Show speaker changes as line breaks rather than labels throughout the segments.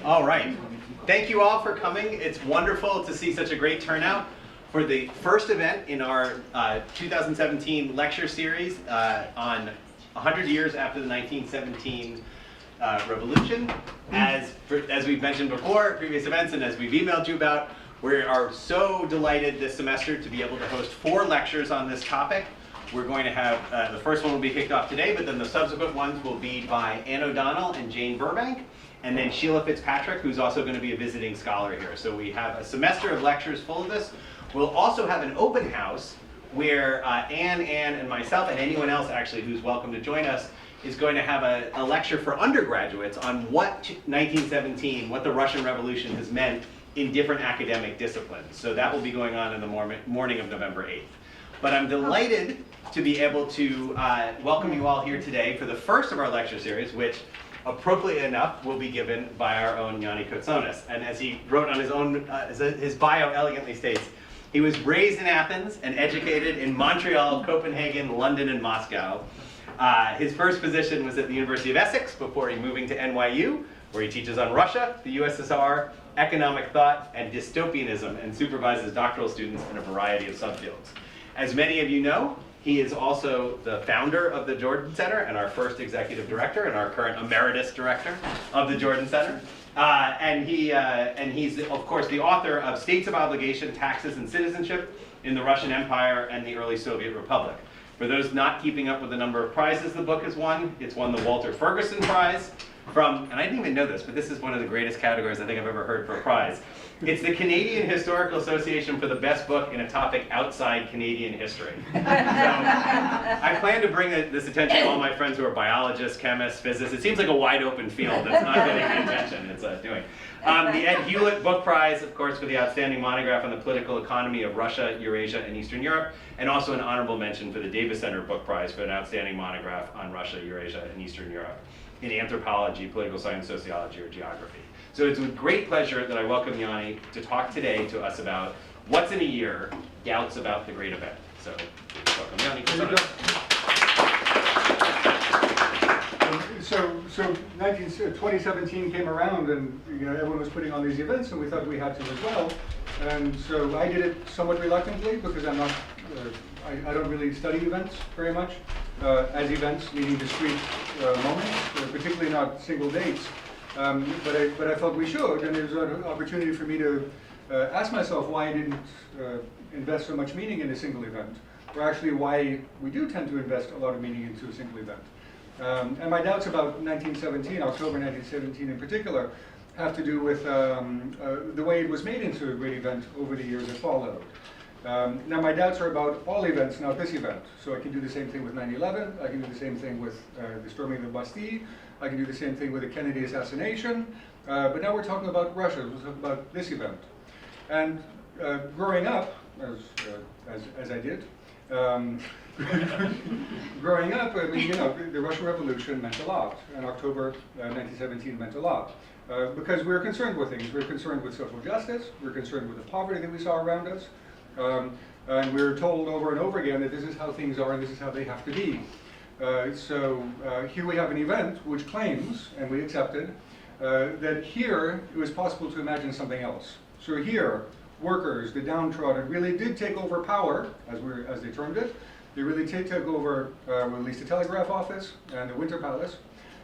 All right. Thank you all for coming. It's wonderful to see such a great turnout for the first event in our 2017 lecture series on 100 years after the 1917 revolution. As we've mentioned before at previous events and as we've emailed you about, we are so delighted this semester to be able to host 4 lectures on this topic. We're going to have, the first one will be kicked off today, but then the subsequent ones will be by Ann O'Donnell and Jane Burbank, and then Sheila Fitzpatrick, who's also going to be a visiting scholar here. So we have a semester of lectures full of this. We'll also have an open house where Ann, and myself, and anyone else actually who's welcome to join us, is going to have a lecture for undergraduates on what 1917, what the Russian Revolution has meant in different academic disciplines. So that will be going on in the morning of November 8th. But I'm delighted to be able to welcome you all here today for the first of our lecture series, which appropriately enough will be given by our own Yanni Kotsonis. And as he wrote on his own, his bio elegantly states, he was raised in Athens and educated in Montreal, Copenhagen, London, and Moscow. His first position was at the University of Essex before he moving to NYU, where he teaches on Russia, the USSR, economic thought, and dystopianism, and supervises doctoral students in a variety of subfields. As many of you know, he is also the founder of the Jordan Center and our first executive director and our current emeritus director of the Jordan Center. And he's, of course, the author of States of Obligation, Taxes and Citizenship in the Russian Empire and the Early Soviet Republic. For those not keeping up with the number of prizes the book has won, it's won the Walter Ferguson Prize from, and I didn't even know this, but this is one of the greatest categories I think I've ever heard for a prize. It's the Canadian Historical Association for the best book in a topic outside Canadian history. So I plan to bring this attention to all my friends who are biologists, chemists, physicists. It seems like a wide open field that's not getting the attention it's doing. The Ed Hewlett Book Prize, of course, for the outstanding monograph on the political economy of Russia, Eurasia, and Eastern Europe, and also an honorable mention for the Davis Center Book Prize for an outstanding monograph on Russia, Eurasia, and Eastern Europe in anthropology, political science, sociology, or geography. So it's with great pleasure that I welcome Yanni to talk today to us about what's in a year, doubts about the great event. So welcome, Yanni.
So 2017 came around, and everyone was putting on these events, and we thought we had to as well. And so I did it somewhat reluctantly because I'm not, I don't really study events very much as events, meaning discrete moments, particularly not single dates. But I felt we should, and it was an opportunity for me to ask myself why I didn't invest so much meaning in a single event, or actually why we do tend to invest a lot of meaning into a single event. And my doubts about 1917, October 1917 in particular, have to do with the way it was made into a great event over the years that followed. Now my doubts are about all events, not this event. So I can do the same thing with 9/11, I can do the same thing with the storming of the Bastille, I can do the same thing with the Kennedy assassination, but now we're talking about Russia, we're talking about this event. And growing up, as I did, growing up, I mean, the Russian Revolution meant a lot, and October 1917 meant a lot. Because we were concerned with things. We were concerned with social justice, we were concerned with the poverty that we saw around us, and we were told over and over again that this is how things are and this is how they have to be. So here we have an event which claims, and we accepted, that here it was possible to imagine something else. So here, workers, the downtrodden, really did take over power, as they termed it. They really did take over, well, at least the telegraph office and the Winter Palace.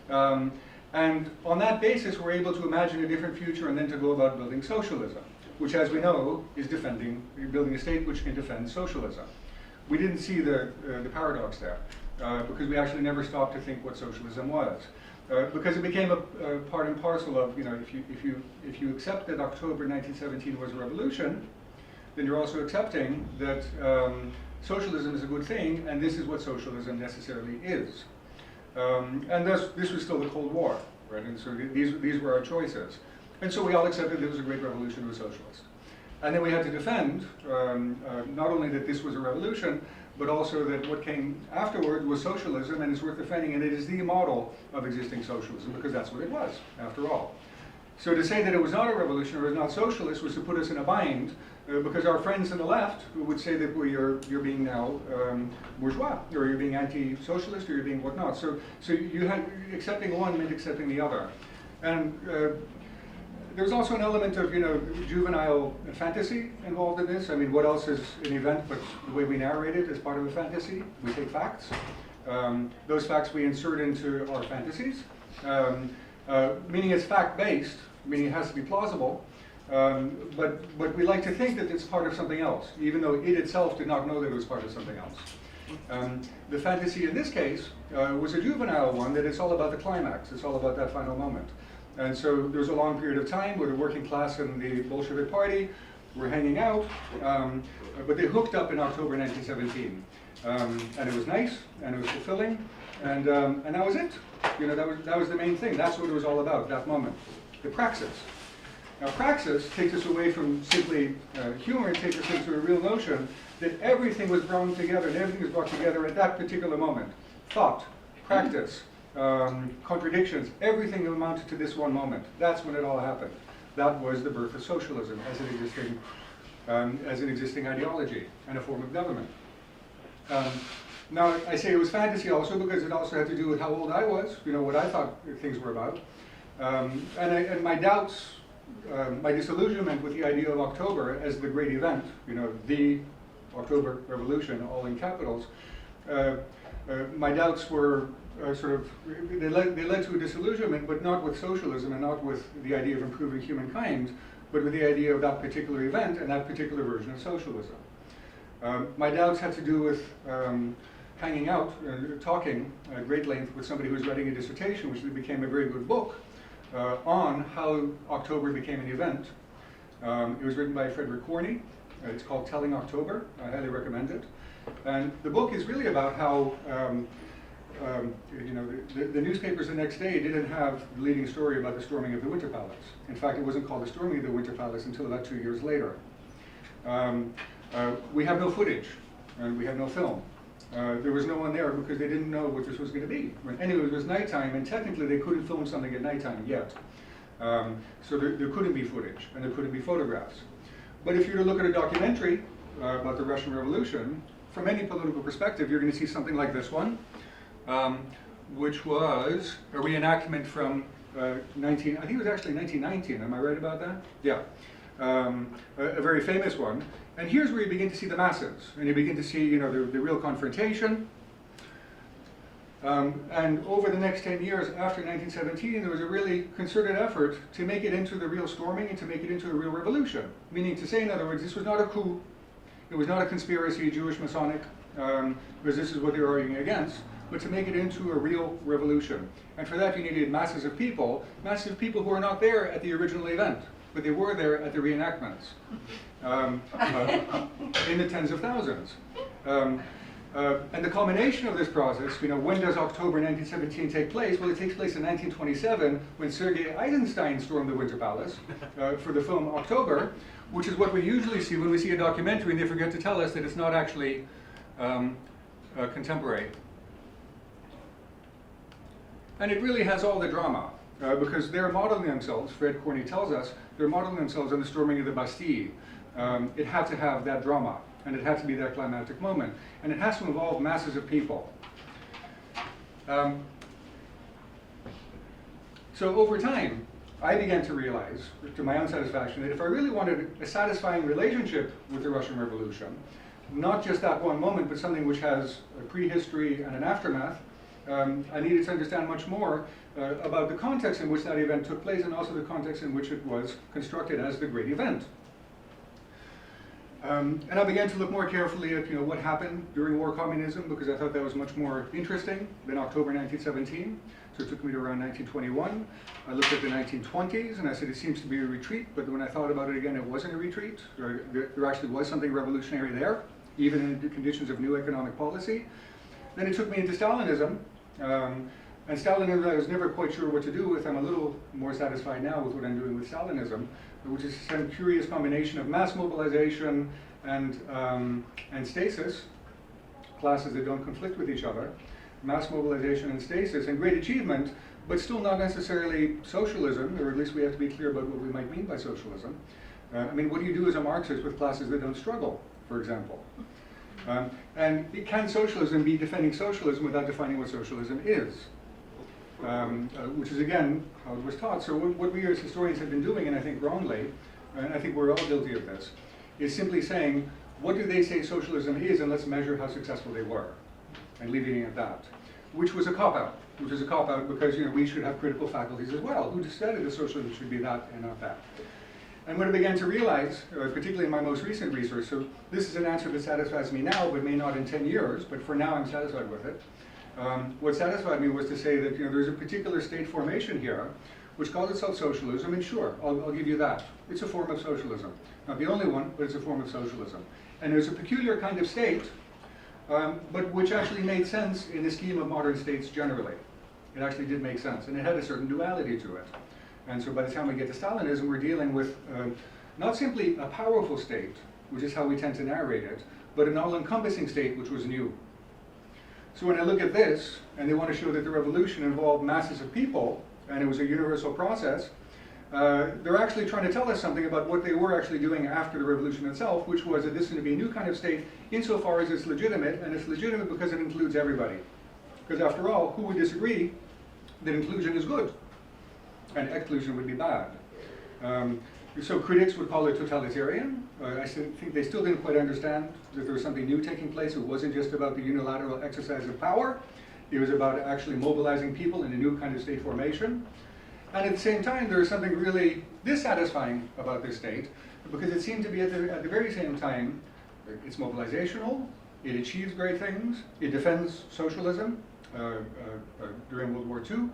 And on that basis, we're able to imagine a different future and then to go about building socialism, which, as we know, is building a state which can defend socialism. We didn't see the paradox there, because we actually never stopped to think what socialism was. Because it became a part and parcel of, if you accept that October 1917 was a revolution, then you're also accepting that socialism is a good thing, and this is what socialism necessarily is. And this was still the Cold War, right? And so these were our choices. And so we all accepted there was a great revolution, it was socialist. And then we had to defend not only that this was a revolution, but also that what came afterward was socialism, and it's worth defending, and it is the model of existing socialism, because that's what it was, after all. So to say that it was not a revolution or it was not socialist was to put us in a bind, because our friends on the left who would say that you're being now bourgeois, or you're being anti-socialist, or you're being whatnot. So you had accepting one meant accepting the other. And There's also an element of, juvenile fantasy involved in this. I mean, what else is an event but the way we narrate it as part of a fantasy? We take facts. Those facts we insert into our fantasies, meaning it's fact-based, meaning it has to be plausible. But we like to think that it's part of something else, even though it itself did not know that it was part of something else. The fantasy in this case was a juvenile one, that it's all about the climax, it's all about that final moment. And so there was a long period of time where the working class and the Bolshevik Party were hanging out, but they hooked up in October 1917. And it was nice, and it was fulfilling, and that was it. That was the main thing. That's what it was all about, that moment. The praxis. Now, praxis takes us away from simply humor. It takes us into a real notion that everything was brought together, and everything was brought together at that particular moment. Thought, practice, contradictions, everything amounted to this one moment. That's when it all happened. That was the birth of socialism as an existing ideology and a form of government. Now, I say it was fantasy also because it also had to do with how old I was, what I thought things were about. And my doubts, my disillusionment with the idea of October as the great event, the October Revolution, all in capitals, my doubts were they led to a disillusionment, but not with socialism and not with the idea of improving humankind, but with the idea of that particular event and that particular version of socialism. My doubts had to do with hanging out, talking at great length with somebody who was writing a dissertation, which became a very good book, on how October became an event. It was written by Frederick Corney. It's called Telling October. I highly recommend it. And the book is really about how the newspapers the next day didn't have the leading story about the storming of the Winter Palace. In fact, it wasn't called the storming of the Winter Palace until about 2 years later. We have no footage, and we have no film. There was no one there because they didn't know what this was going to be. Anyway, it was nighttime, and technically they couldn't film something at nighttime yet. So there couldn't be footage, and there couldn't be photographs. But if you were to look at a documentary about the Russian Revolution, from any political perspective, you're going to see something like this one, which was a reenactment from I think it was actually 1919. Am I right about that? Yeah. A very famous one. And here's where you begin to see the masses, and you begin to see, the real confrontation. And over the next 10 years after 1917, there was a really concerted effort to make it into the real storming and to make it into a real revolution. Meaning to say, in other words, this was not a coup, it was not a conspiracy, Jewish, Masonic, because this is what they were arguing against, but to make it into a real revolution. And for that you needed masses of people who are not there at the original event, but they were there at the reenactments, in the tens of thousands. And the culmination of this process, when does October 1917 take place? Well, it takes place in 1927 when Sergei Eisenstein stormed the Winter Palace for the film October, which is what we usually see when we see a documentary and they forget to tell us that it's not actually contemporary. And it really has all the drama, because they're modeling themselves, Fred Corney tells us, they're modeling themselves on the storming of the Bastille. It had to have that drama, and it had to be that climactic moment. And it has to involve masses of people. So over time, I began to realize, to my own satisfaction, that if I really wanted a satisfying relationship with the Russian Revolution, not just that one moment, but something which has a prehistory and an aftermath, I needed to understand much more about the context in which that event took place and also the context in which it was constructed as the great event. And I began to look more carefully at what happened during war communism, because I thought that was much more interesting than October 1917. So it took me to around 1921. I looked at the 1920s and I said it seems to be a retreat, but when I thought about it again, it wasn't a retreat. There actually was something revolutionary there, even in the conditions of new economic policy. Then it took me into Stalinism. And Stalinism I was never quite sure what to do with. I'm a little more satisfied now with what I'm doing with Stalinism, which is some curious combination of mass mobilization and stasis, classes that don't conflict with each other, mass mobilization and stasis, and great achievement, but still not necessarily socialism, or at least we have to be clear about what we might mean by socialism. I mean, what do you do as a Marxist with classes that don't struggle, for example? And can socialism be defending socialism without defining what socialism is? which is again how it was taught. So what we as historians have been doing, and I think wrongly, and I think we're all guilty of this, is simply saying, what do they say socialism is, and let's measure how successful they were, and leaving it at that, which was a cop-out. Which is a cop-out because we should have critical faculties as well. Who decided that socialism should be that and not that? And what I began to realize, particularly in my most recent research, so this is an answer that satisfies me now, but may not in 10 years, but for now I'm satisfied with it. What satisfied me was to say that there's a particular state formation here which calls itself socialism, and sure, I'll give you that. It's a form of socialism. Not the only one, but it's a form of socialism. And there's a peculiar kind of state, but which actually made sense in the scheme of modern states generally. It actually did make sense, and it had a certain duality to it. And so by the time we get to Stalinism, we're dealing with not simply a powerful state, which is how we tend to narrate it, but an all-encompassing state which was new. So when I look at this, and they want to show that the revolution involved masses of people, and it was a universal process, they're actually trying to tell us something about what they were actually doing after the revolution itself, which was that this is going to be a new kind of state insofar as it's legitimate, and it's legitimate because it includes everybody. Because after all, who would disagree that inclusion is good and exclusion would be bad? So critics would call it totalitarian. I think they still didn't quite understand that there was something new taking place. It wasn't just about the unilateral exercise of power. It was about actually mobilizing people in a new kind of state formation. And at the same time, there was something really dissatisfying about this state, because it seemed to be at the very same time, it's mobilizational, it achieves great things, it defends socialism during World War II,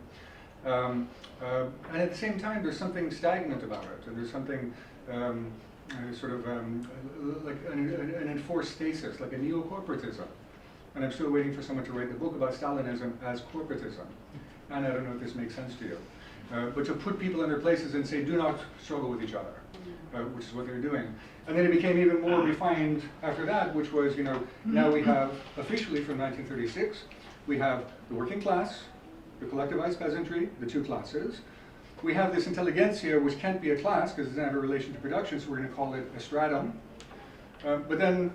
and at the same time, there's something stagnant about it, and there's something like an enforced stasis, like a neo-corporatism. And I'm still waiting for someone to write the book about Stalinism as corporatism. And I don't know if this makes sense to you. But to put people in their places and say, do not struggle with each other, which is what they're doing. And then it became even more refined after that, which was, now we have, officially from 1936, we have the working class, the collectivized peasantry, the two classes. We have this intelligentsia, which can't be a class because it doesn't have a relation to production, so we're going to call it a stratum. But then,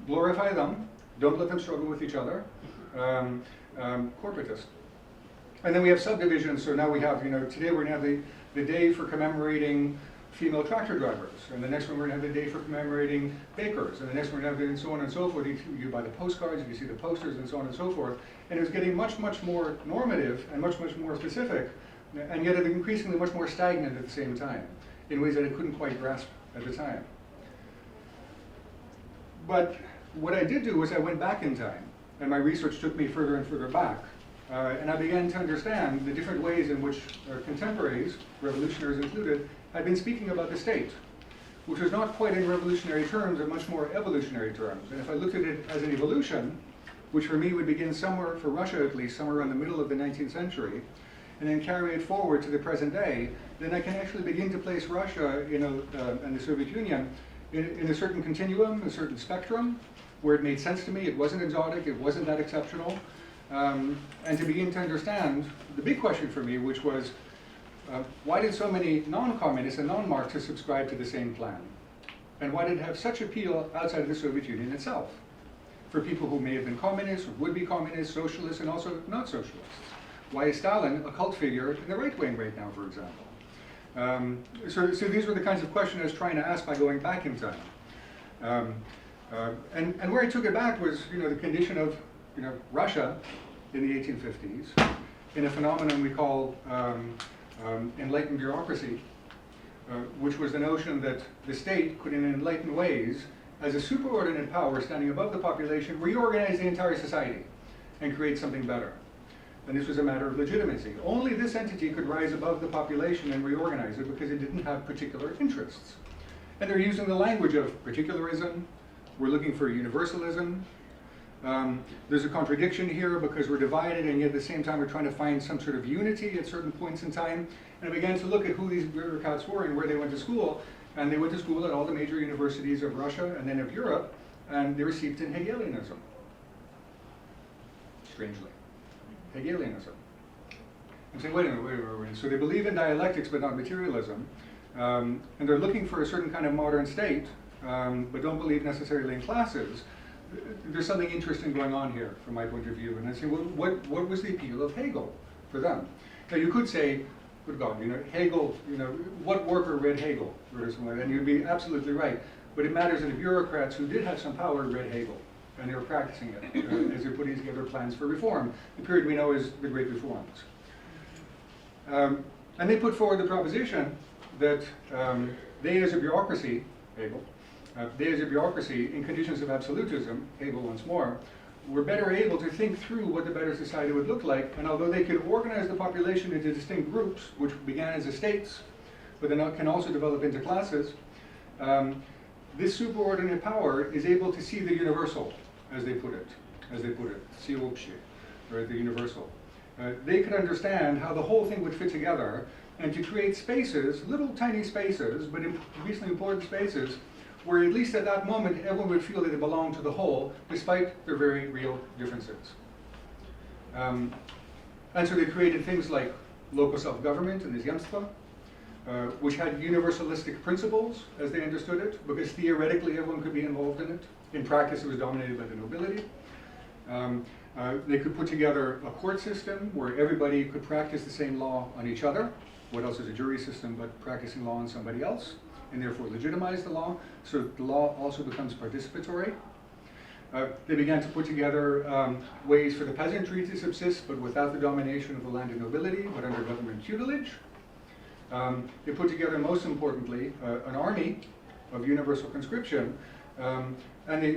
glorify them, don't let them struggle with each other, corporatist. And then we have subdivisions, so now we have, today we're going to have the day for commemorating female tractor drivers, and the next one we're going to have the day for commemorating bakers, and the next one we're going to have, and so on and so forth. You buy the postcards, you see the posters, and so on and so forth. And it was getting much, much more normative and much, much more specific, and yet increasingly much more stagnant at the same time, in ways that I couldn't quite grasp at the time. But what I did do was I went back in time, and my research took me further and further back. And I began to understand the different ways in which contemporaries, revolutionaries included, had been speaking about the state, which was not quite in revolutionary terms, but much more evolutionary terms. And if I looked at it as an evolution, which for me would begin somewhere, for Russia at least, somewhere around the middle of the 19th century, and then carry it forward to the present day, then I can actually begin to place Russia, and the Soviet Union in a certain continuum, a certain spectrum, where it made sense to me. It wasn't exotic, it wasn't that exceptional. And to begin to understand the big question for me, which was, why did so many non-communists and non-Marxists subscribe to the same plan? And why did it have such appeal outside of the Soviet Union itself? For people who may have been communists, or would be communists, socialists, and also not socialists. Why is Stalin a cult figure in the right wing right now, for example? So these were the kinds of questions I was trying to ask by going back in time. And where I took it back was, the condition of Russia in the 1850s, in a phenomenon we call enlightened bureaucracy, which was the notion that the state could, in enlightened ways, as a superordinate power standing above the population, reorganize the entire society and create something better. And this was a matter of legitimacy. Only this entity could rise above the population and reorganize it because it didn't have particular interests. And they're using the language of particularism. We're looking for universalism. There's a contradiction here because we're divided, and yet at the same time we're trying to find some sort of unity at certain points in time. And I began to look at who these bureaucrats were and where they went to school. And they went to school at all the major universities of Russia and then of Europe, and they were steeped in Hegelianism. Strangely. Hegelianism. I'm saying, wait a minute. So they believe in dialectics but not materialism. And they're looking for a certain kind of modern state, but don't believe necessarily in classes. There's something interesting going on here from my point of view. And I say, well, what was the appeal of Hegel? for them. Now you could say, good God, Hegel, what worker read Hegel, or something like that, and you'd be absolutely right. But it matters that the bureaucrats who did have some power read Hegel, and they were practicing it as they're putting together plans for reform. The period we know is the Great Reforms. And they put forward the proposition that they as a bureaucracy, Hegel, they as a bureaucracy in conditions of absolutism, Hegel once more, were better able to think through what the better society would look like, and although they could organize the population into distinct groups, which began as estates, but then can also develop into classes, this superordinate power is able to see the universal, as they put it, всеобщее, or the universal. They could understand how the whole thing would fit together, and to create spaces, little tiny spaces, but increasingly important spaces, where at least at that moment everyone would feel that they belong to the whole, despite their very real differences. And so they created things like local self-government and the zemstva, which had universalistic principles, as they understood it, because theoretically everyone could be involved in it. In practice, it was dominated by the nobility. They could put together a court system where everybody could practice the same law on each other. What else is a jury system but practicing law on somebody else, and therefore legitimize the law, so the law also becomes participatory. They began to put together ways for the peasantry to subsist, but without the domination of the landed nobility, but under government tutelage. They put together, most importantly, an army of universal conscription, and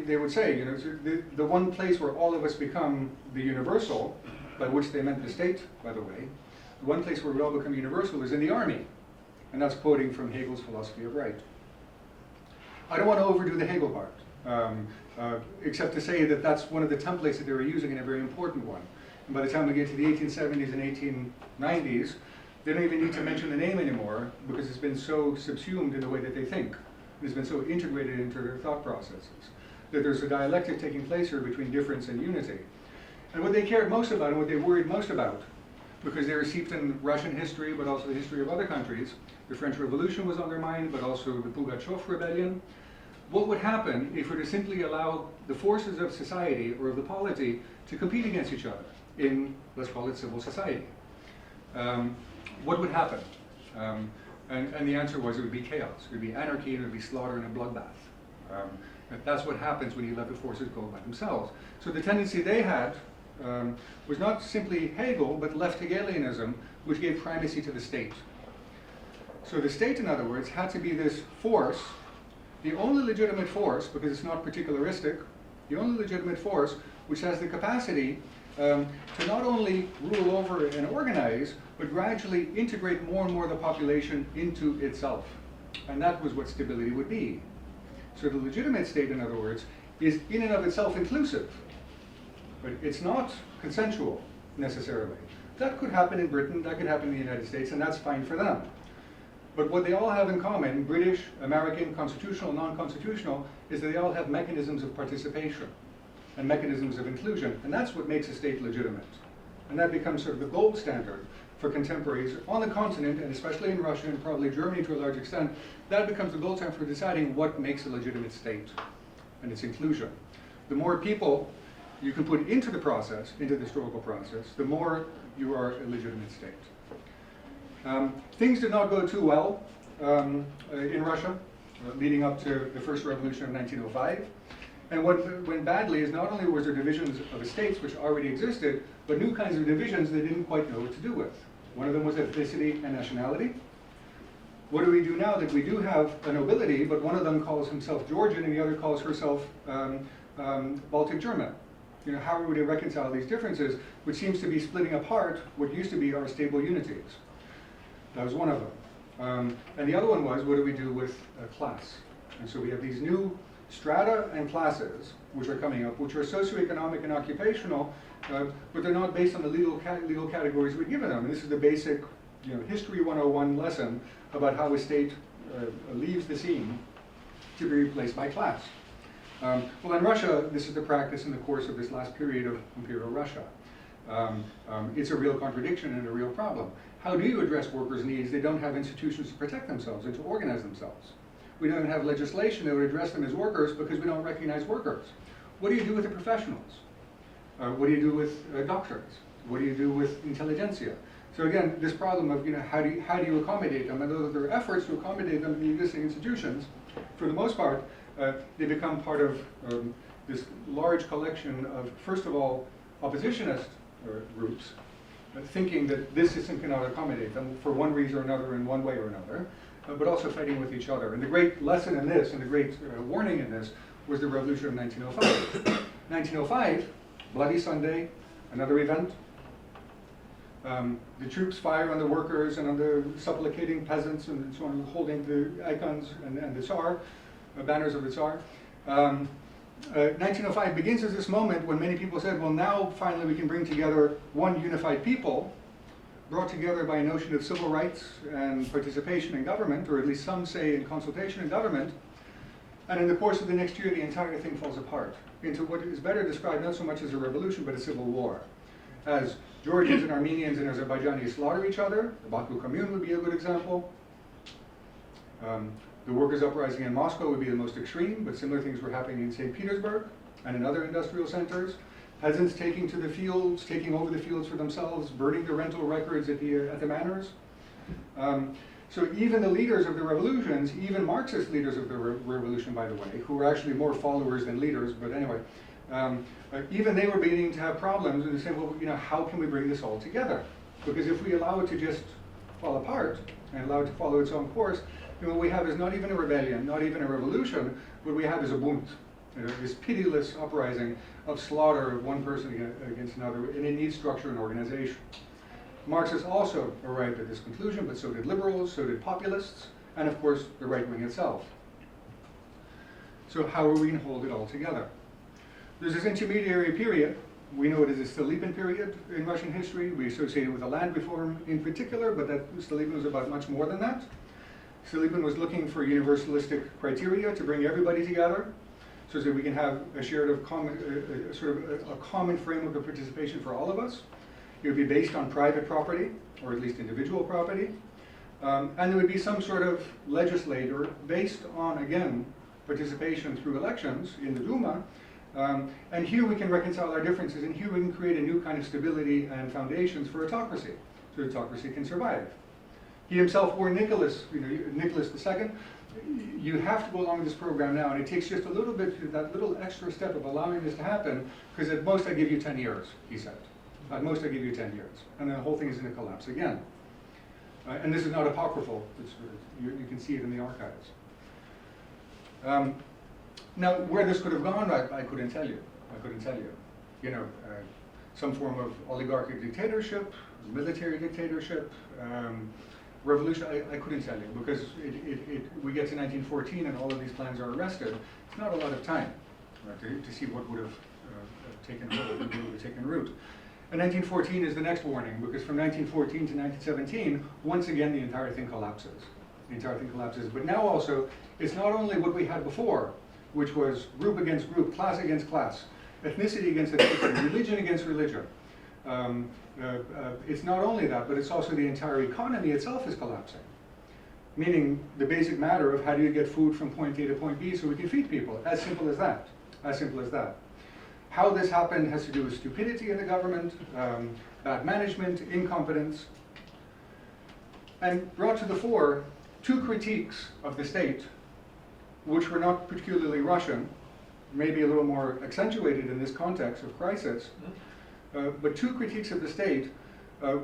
they would say, the one place where all of us become the universal, by which they meant the state, by the way, the one place where we all become universal is in the army. And that's quoting from Hegel's philosophy of right. I don't want to overdo the Hegel part, except to say that that's one of the templates that they were using, and a very important one. And by the time we get to the 1870s and 1890s, they don't even need to mention the name anymore, because it's been so subsumed in the way that they think. It's been so integrated into their thought processes, that there's a dialectic taking place here between difference and unity. And what they cared most about, and what they worried most about, because they were steeped in Russian history, but also the history of other countries. The French Revolution was on their mind, but also the Pugachev Rebellion. What would happen if we were to simply allow the forces of society, or of the polity, to compete against each other in, let's call it, civil society? What would happen? And the answer was it would be chaos. It would be anarchy, and it would be slaughter and a bloodbath. That's what happens when you let the forces go by themselves. So the tendency they had was not simply Hegel, but left Hegelianism, which gave primacy to the state. So the state, in other words, had to be this force, the only legitimate force, because it's not particularistic, the only legitimate force which has the capacity to not only rule over and organize, but gradually integrate more and more of the population into itself. And that was what stability would be. So the legitimate state, in other words, is in and of itself inclusive. But it's not consensual, necessarily. That could happen in Britain, that could happen in the United States, and that's fine for them. But what they all have in common, British, American, constitutional, non-constitutional, is that they all have mechanisms of participation and mechanisms of inclusion, and that's what makes a state legitimate. And that becomes sort of the gold standard for contemporaries on the continent, and especially in Russia and probably Germany to a large extent. That becomes the gold standard for deciding what makes a legitimate state and its inclusion. The more people you can put into the process, into the historical process, the more you are a legitimate state. Things did not go too well in Russia, leading up to the first revolution of 1905. And what went badly is not only was there divisions of estates which already existed, but new kinds of divisions they didn't quite know what to do with. One of them was ethnicity and nationality. What do we do now that we do have a nobility, but one of them calls himself Georgian and the other calls herself Baltic German? How would we reconcile these differences, which seems to be splitting apart what used to be our stable unities? That was one of them. And the other one was, what do we do with class? And so we have these new strata and classes, which are coming up, which are socioeconomic and occupational, but they're not based on the legal categories we've given them. And this is the basic History 101 lesson about how a state leaves the scene to be replaced by class. Well, in Russia, this is the practice in the course of this last period of Imperial Russia. It's a real contradiction and a real problem. How do you address workers' needs? They don't have institutions to protect themselves and to organize themselves. We don't have legislation that would address them as workers because we don't recognize workers. What do you do with the professionals? What do you do with doctors? What do you do with intelligentsia? So again, this problem of how do you accommodate them, and though there are efforts to accommodate them in the existing institutions, for the most part, they become part of this large collection of, first of all, oppositionist groups, thinking that this system cannot accommodate them for one reason or another, in one way or another, but also fighting with each other. And the great lesson in this, and the great warning in this, was the revolution of 1905. 1905, Bloody Sunday, another event. The troops fire on the workers and on the supplicating peasants and so on, holding the icons and the Tsar, banners of the Tsar. 1905 begins as this moment when many people said, well, now finally we can bring together one unified people, brought together by a notion of civil rights and participation in government, or at least some say in consultation in government. And in the course of the next year, the entire thing falls apart into what is better described not so much as a revolution, but a civil war. As Georgians and Armenians and Azerbaijanis slaughter each other, the Baku Commune would be a good example. The workers' uprising in Moscow would be the most extreme, but similar things were happening in St. Petersburg and in other industrial centers. Peasants taking to the fields, taking over the fields for themselves, burning the rental records at the manors. So even the leaders of the revolutions, even Marxist leaders of the revolution, by the way, who were actually more followers than leaders, but anyway, even they were beginning to have problems, and they said, well, how can we bring this all together? Because if we allow it to just fall apart and allow it to follow its own course, what we have is not even a rebellion, not even a revolution. What we have is a bunt, this pitiless uprising of slaughter of one person against another, and it needs structure and organization. Marxists also arrived at this conclusion, but so did liberals, so did populists, and of course the right wing itself. So how are we going to hold it all together? There's this intermediary period. We know it as the Stalipin period in Russian history. We associate it with the land reform in particular, but that Stalipin was about much more than that. Stalipin was looking for universalistic criteria to bring everybody together, so that we can have a shared of common, a common framework of participation for all of us. It would be based on private property, or at least individual property, and there would be some sort of legislator based on, again, participation through elections in the Duma. And here we can reconcile our differences, and here we can create a new kind of stability and foundations for autocracy, so autocracy can survive. He himself wore Nicholas II. You have to go along with this program now, and it takes just a little bit, that little extra step of allowing this to happen, because at most I give you 10 years, he said. At most I give you 10 years. And then the whole thing is going to collapse again. And this is not apocryphal. You can see it in the archives. Now, where this could have gone, I couldn't tell you. I couldn't tell you. Some form of oligarchic dictatorship, military dictatorship, revolution, I couldn't tell you, because we get to 1914 and all of these plans are arrested. It's not a lot of time to see what would have taken hold, what would have taken root. And 1914 is the next warning, because from 1914 to 1917, once again the entire thing collapses. The entire thing collapses. But now also, it's not only what we had before, which was group against group, class against class, ethnicity against ethnicity, religion against religion. It's not only that, but it's also the entire economy itself is collapsing. Meaning the basic matter of how do you get food from point A to point B so we can feed people. As simple as that. As simple as that. How this happened has to do with stupidity in the government, bad management, incompetence. And brought to the fore two critiques of the state, which were not particularly Russian, maybe a little more accentuated in this context of crisis, but two critiques of the state,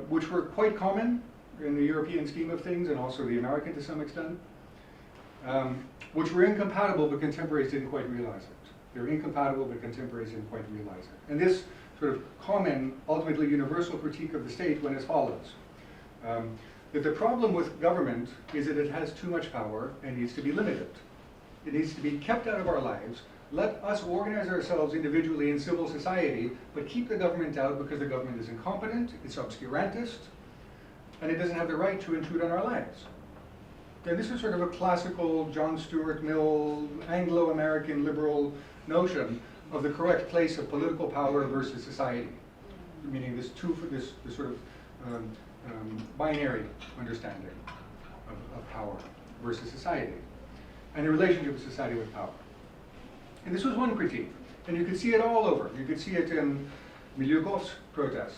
which were quite common in the European scheme of things, and also the American to some extent, which were incompatible, but contemporaries didn't quite realize it. They were incompatible, but contemporaries didn't quite realize it. And this sort of common, ultimately universal critique of the state went as follows. That the problem with government is that it has too much power and needs to be limited. It needs to be kept out of our lives. Let us organize ourselves individually in civil society, but keep the government out because the government is incompetent, it's obscurantist, and it doesn't have the right to intrude on our lives. And this is sort of a classical John Stuart Mill, Anglo-American liberal notion of the correct place of political power versus society, meaning this sort of binary understanding of power versus society, and the relationship of society with power. And this was one critique, and you could see it all over. You could see it in Milyukov's protests.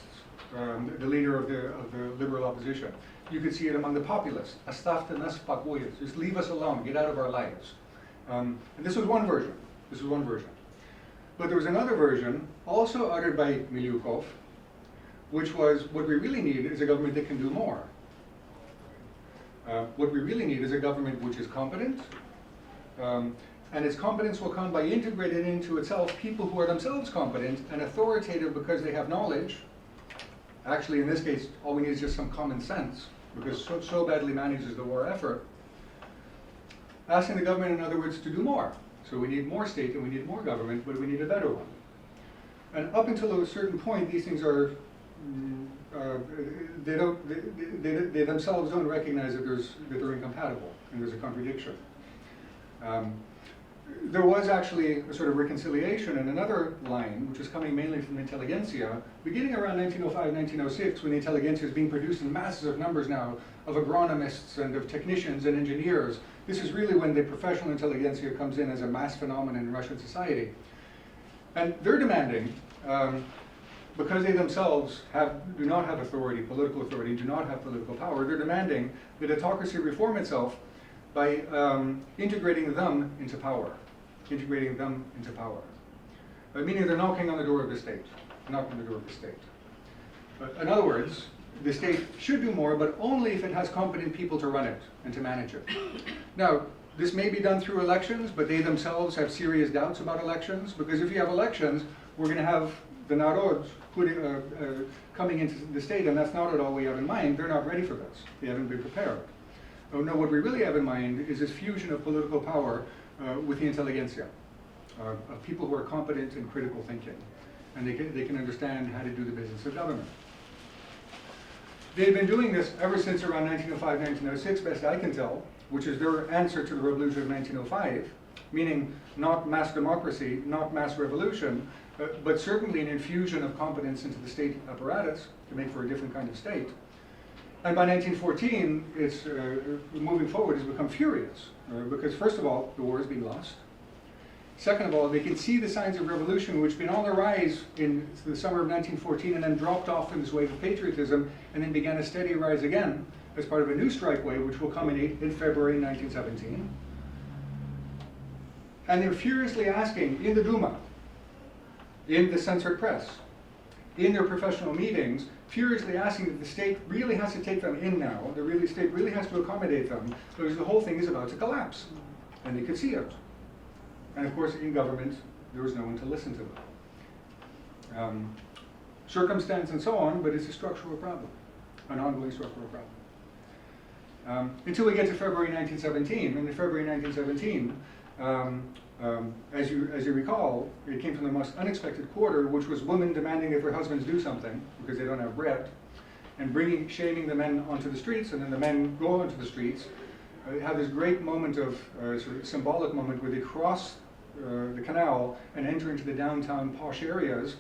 the leader of the liberal opposition. You could see it among the populists. Оставьте нас в покое. Just leave us alone. Get out of our lives. And this was one version. This was one version. But there was another version, also uttered by Milyukov, which was, what we really need is a government that can do more. What we really need is a government which is competent, and its competence will come by integrating into itself people who are themselves competent and authoritative because they have knowledge. Actually, in this case, all we need is just some common sense, because so badly managed is the war effort. Asking the government, in other words, to do more. So we need more state and we need more government, but we need a better one. And up until a certain point, these things are, they themselves don't recognize that they're incompatible and there's a contradiction. There was actually a sort of reconciliation in another line, which was coming mainly from the intelligentsia, beginning around 1905, 1906, when the intelligentsia is being produced in masses of numbers now of agronomists and of technicians and engineers. This is really when the professional intelligentsia comes in as a mass phenomenon in Russian society. And they're demanding, because they themselves do not have authority, political authority, do not have political power, they're demanding that autocracy reform itself by integrating them into power. Integrating them into power. Meaning they're knocking on the door of the state. Knocking on the door of the state. In other words, the state should do more, but only if it has competent people to run it and to manage it. Now, this may be done through elections, but they themselves have serious doubts about elections, because if you have elections, we're going to have the narods coming into the state, and that's not at all we have in mind. They're not ready for this. They haven't been prepared. Oh, no, what we really have in mind is this fusion of political power with the intelligentsia, of people who are competent in critical thinking, and they can understand how to do the business of government. They've been doing this ever since around 1905, 1906, best I can tell, which is their answer to the revolution of 1905, meaning not mass democracy, not mass revolution, but certainly an infusion of competence into the state apparatus to make for a different kind of state. And by 1914, it's moving forward, has become furious, because first of all, the war has been lost. Second of all, they can see the signs of revolution, which have been on the rise in the summer of 1914 and then dropped off in this wave of patriotism and then began a steady rise again as part of a new strike wave, which will culminate in February 1917. And they're furiously asking in the Duma, in the censored press, in their professional meetings, furiously asking that the state really has to take them in now, the state really has to accommodate them, because the whole thing is about to collapse. And they could see it. And of course, in government, there was no one to listen to them. Circumstance and so on, but it's a structural problem, an ongoing structural problem. Until we get to February 1917. And in February 1917, as you recall, it came from the most unexpected quarter, which was women demanding that their husbands do something because they don't have bread, and shaming the men onto the streets, and then the men go onto the streets, have this great moment of, sort of symbolic moment where they cross the canal and enter into the downtown posh areas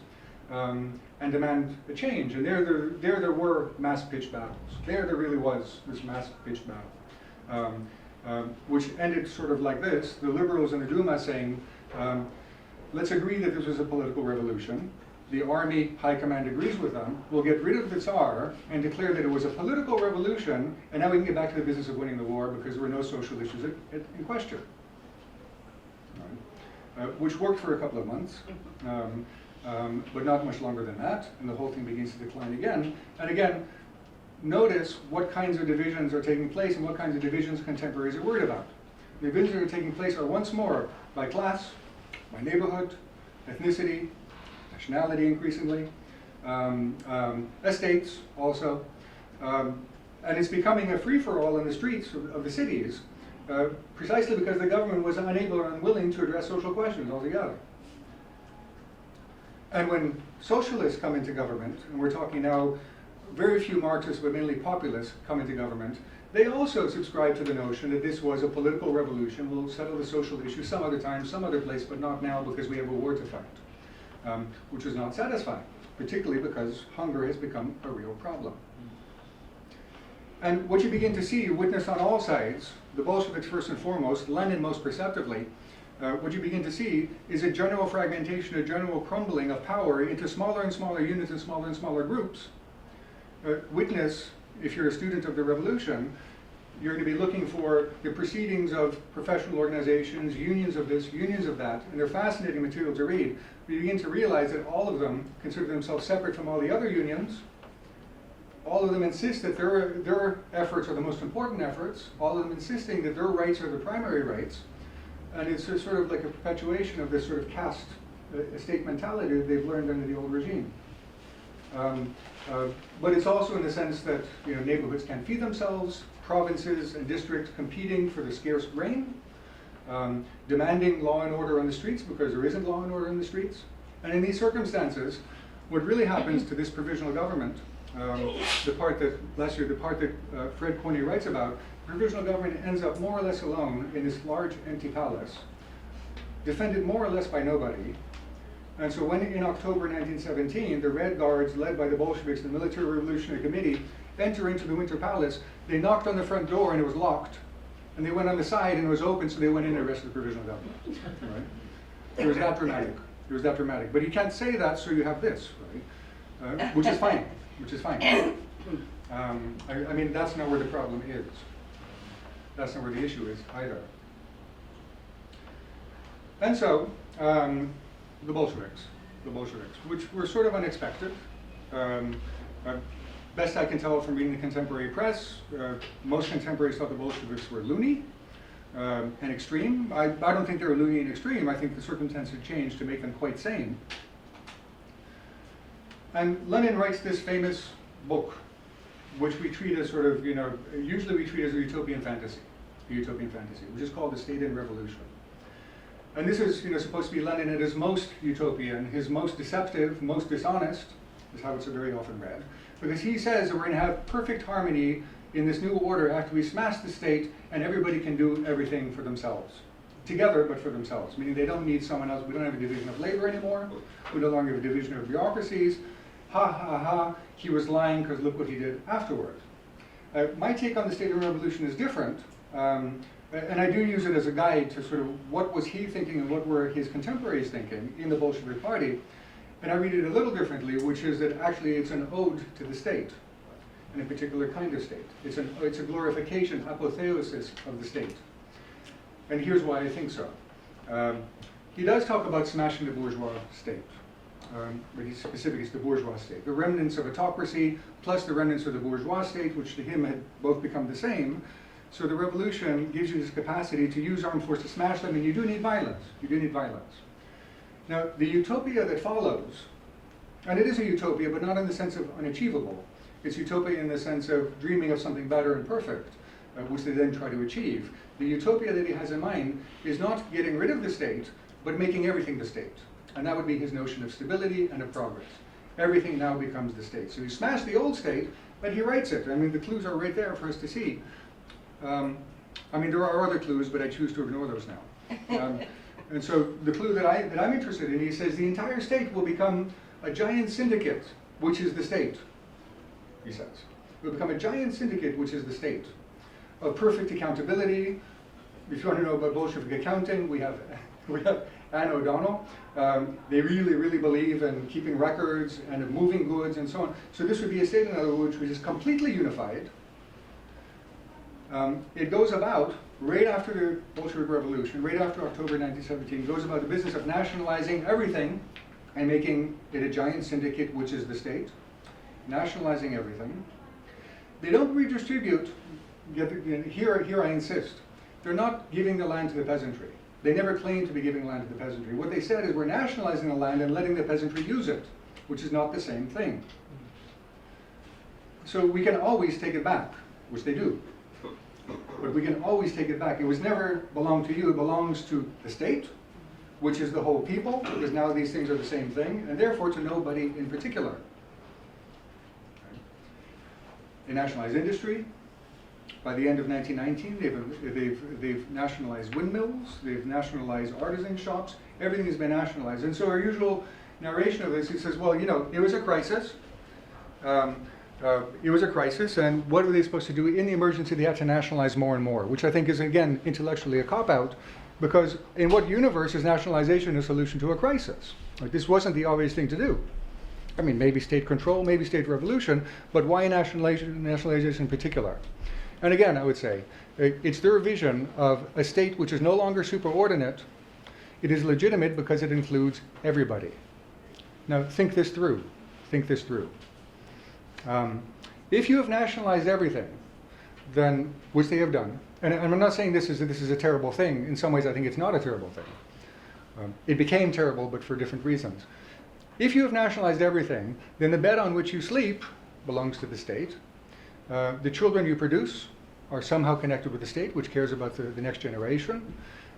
and demand a change. And there were mass pitched battles. There really was this mass pitched battle. Which ended sort of like this: the liberals in the Duma saying, let's agree that this was a political revolution. The army high command agrees with them. We'll get rid of the Tsar and declare that it was a political revolution, and now we can get back to the business of winning the war because there were no social issues in question. Which worked for a couple of months, but not much longer than that, and the whole thing begins to decline again. And again, notice what kinds of divisions are taking place and what kinds of divisions contemporaries are worried about. The divisions that are taking place are once more by class, by neighborhood, ethnicity, nationality increasingly, estates also, and it's becoming a free-for-all in the streets of the cities, precisely because the government was unable or unwilling to address social questions altogether. And when socialists come into government, and we're talking now very few Marxists, but mainly populists, come into government, they also subscribe to the notion that this was a political revolution. We'll settle the social issues some other time, some other place, but not now because we have a war to fight, which is not satisfying, particularly because hunger has become a real problem. And what you begin to see, witness on all sides, the Bolsheviks first and foremost, Lenin most perceptively, what you begin to see is a general fragmentation, a general crumbling of power into smaller and smaller units and smaller groups, witness, if you're a student of the revolution, you're going to be looking for the proceedings of professional organizations, unions of this, unions of that, and they're fascinating material to read. But you begin to realize that all of them consider themselves separate from all the other unions. All of them insist that their efforts are the most important efforts, all of them insisting that their rights are the primary rights. And it's a sort of like a perpetuation of this sort of caste state mentality that they've learned under the old regime. But it's also in the sense that neighborhoods can't feed themselves, provinces and districts competing for the scarce grain, demanding law and order on the streets because there isn't law and order in the streets. And in these circumstances, what really happens to this provisional government, the part that Fred Corney writes about, provisional government ends up more or less alone in this large empty palace, defended more or less by nobody. And so when in October 1917, the Red Guards, led by the Bolsheviks, the Military Revolutionary Committee, enter into the Winter Palace, they knocked on the front door and it was locked. And they went on the side and it was open, so they went in and arrested the provisional government. Right? It was that dramatic. It was that dramatic. But you can't say that, so you have this, right? Which is fine. Which is fine. I mean, that's not where the problem is. That's not where the issue is either. And so, the Bolsheviks, which were sort of unexpected. Best I can tell from reading the contemporary press, most contemporaries thought the Bolsheviks were loony and extreme. I don't think they were loony and extreme. I think the circumstances had changed to make them quite sane. And Lenin writes this famous book, which we treat as sort of, usually we treat as a utopian fantasy, which is called The State and Revolution. And this is, supposed to be Lenin at his most utopian, his most deceptive, most dishonest, is how it's very often read, because he says that we're going to have perfect harmony in this new order after we smash the state and everybody can do everything for themselves. Together, but for themselves, meaning they don't need someone else. We don't have a division of labor anymore. We no longer have a division of bureaucracies. Ha ha ha, he was lying because look what he did afterward. My take on the State and Revolution is different, and I do use it as a guide to sort of what was he thinking and what were his contemporaries thinking in the Bolshevik Party. And I read it a little differently, which is that actually it's an ode to the state, and a particular kind of state. It's a glorification, apotheosis of the state. And here's why I think so. He does talk about smashing the bourgeois state. But he's specific, it's the bourgeois state. The remnants of autocracy plus the remnants of the bourgeois state, which to him had both become the same. So the revolution gives you this capacity to use armed force to smash them, and you do need violence. You do need violence. Now, the utopia that follows, and it is a utopia, but not in the sense of unachievable. It's utopia in the sense of dreaming of something better and perfect, which they then try to achieve. The utopia that he has in mind is not getting rid of the state, but making everything the state. And that would be his notion of stability and of progress. Everything now becomes the state. So he smashed the old state, but he writes it. I mean, the clues are right there for us to see. I mean, there are other clues, but I choose to ignore those now. And so the clue that I'm interested in, he says the entire state will become a giant syndicate, which is the state, he says. It will become a giant syndicate, which is the state, of perfect accountability. If you want to know about Bolshevik accounting, we have Anne O'Donnell. They really, really believe in keeping records and of moving goods and so on. So this would be a state, in other words, which is completely unified. It goes about, right after the Bolshevik Revolution, right after October 1917, goes about the business of nationalizing everything and making it a giant syndicate, which is the state. Nationalizing everything. They don't redistribute, here I insist, they're not giving the land to the peasantry. They never claimed to be giving land to the peasantry. What they said is we're nationalizing the land and letting the peasantry use it, which is not the same thing. So we can always take it back, which they do. But we can always take it back. It was never belonged to you, it belongs to the state, which is the whole people, because now these things are the same thing, and therefore to nobody in particular. They nationalized industry. By the end of 1919, they've nationalized windmills, they've nationalized artisan shops, everything has been nationalized. And so our usual narration of this, he says, well, it was a crisis. It was a crisis, and what were they supposed to do? In the emergency, they had to nationalize more and more, which I think is, again, intellectually a cop-out, because in what universe is nationalization a solution to a crisis? Like, this wasn't the obvious thing to do. I mean, maybe state control, maybe state revolution, but why nationalization in particular? And again, I would say, it's their vision of a state which is no longer superordinate. It is legitimate because it includes everybody. Now, think this through. Think this through. If you have nationalized everything, then, which they have done, and I'm not saying this is a terrible thing. In some ways, I think it's not a terrible thing. It became terrible, but for different reasons. If you have nationalized everything, then the bed on which you sleep belongs to the state. The children you produce are somehow connected with the state, which cares about the next generation.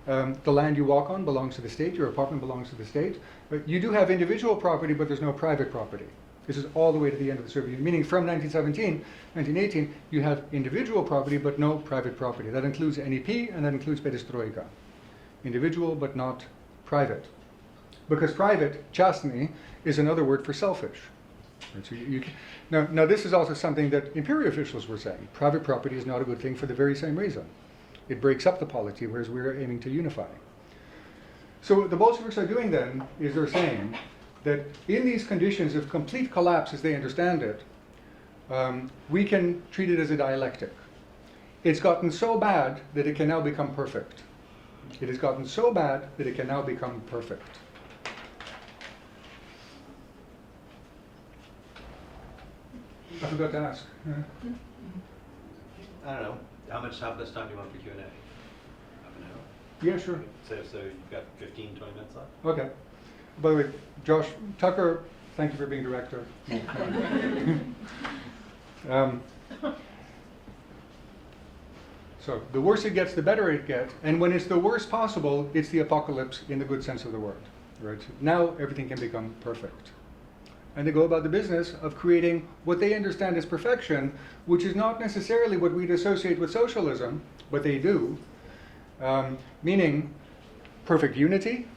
The land you walk on belongs to the state. Your apartment belongs to the state. But you do have individual property, but there's no private property. This is all the way to the end of the Soviet Union, meaning from 1917, 1918, you have individual property, but no private property. That includes NEP, and that includes perestroika. Individual, but not private. Because private, частный, is another word for selfish. Right, so now, this is also something that imperial officials were saying. Private property is not a good thing for the very same reason. It breaks up the polity, whereas we're aiming to unify. So what the Bolsheviks are doing then is they're saying that in these conditions of complete collapse as they understand it, we can treat it as a dialectic. It's gotten so bad that it can now become perfect. It has gotten so bad that it can now become perfect. I forgot to ask.
I don't know. How much time do you want for Q&A? Half an hour?
Yeah, sure.
So you've got 15, 20 minutes left?
Okay. By the way, Josh Tucker, thank you for being director. So the worse it gets, the better it gets. And when it's the worst possible, it's the apocalypse in the good sense of the word. Right? Now everything can become perfect. And they go about the business of creating what they understand as perfection, which is not necessarily what we'd associate with socialism, but they do. Meaning perfect unity,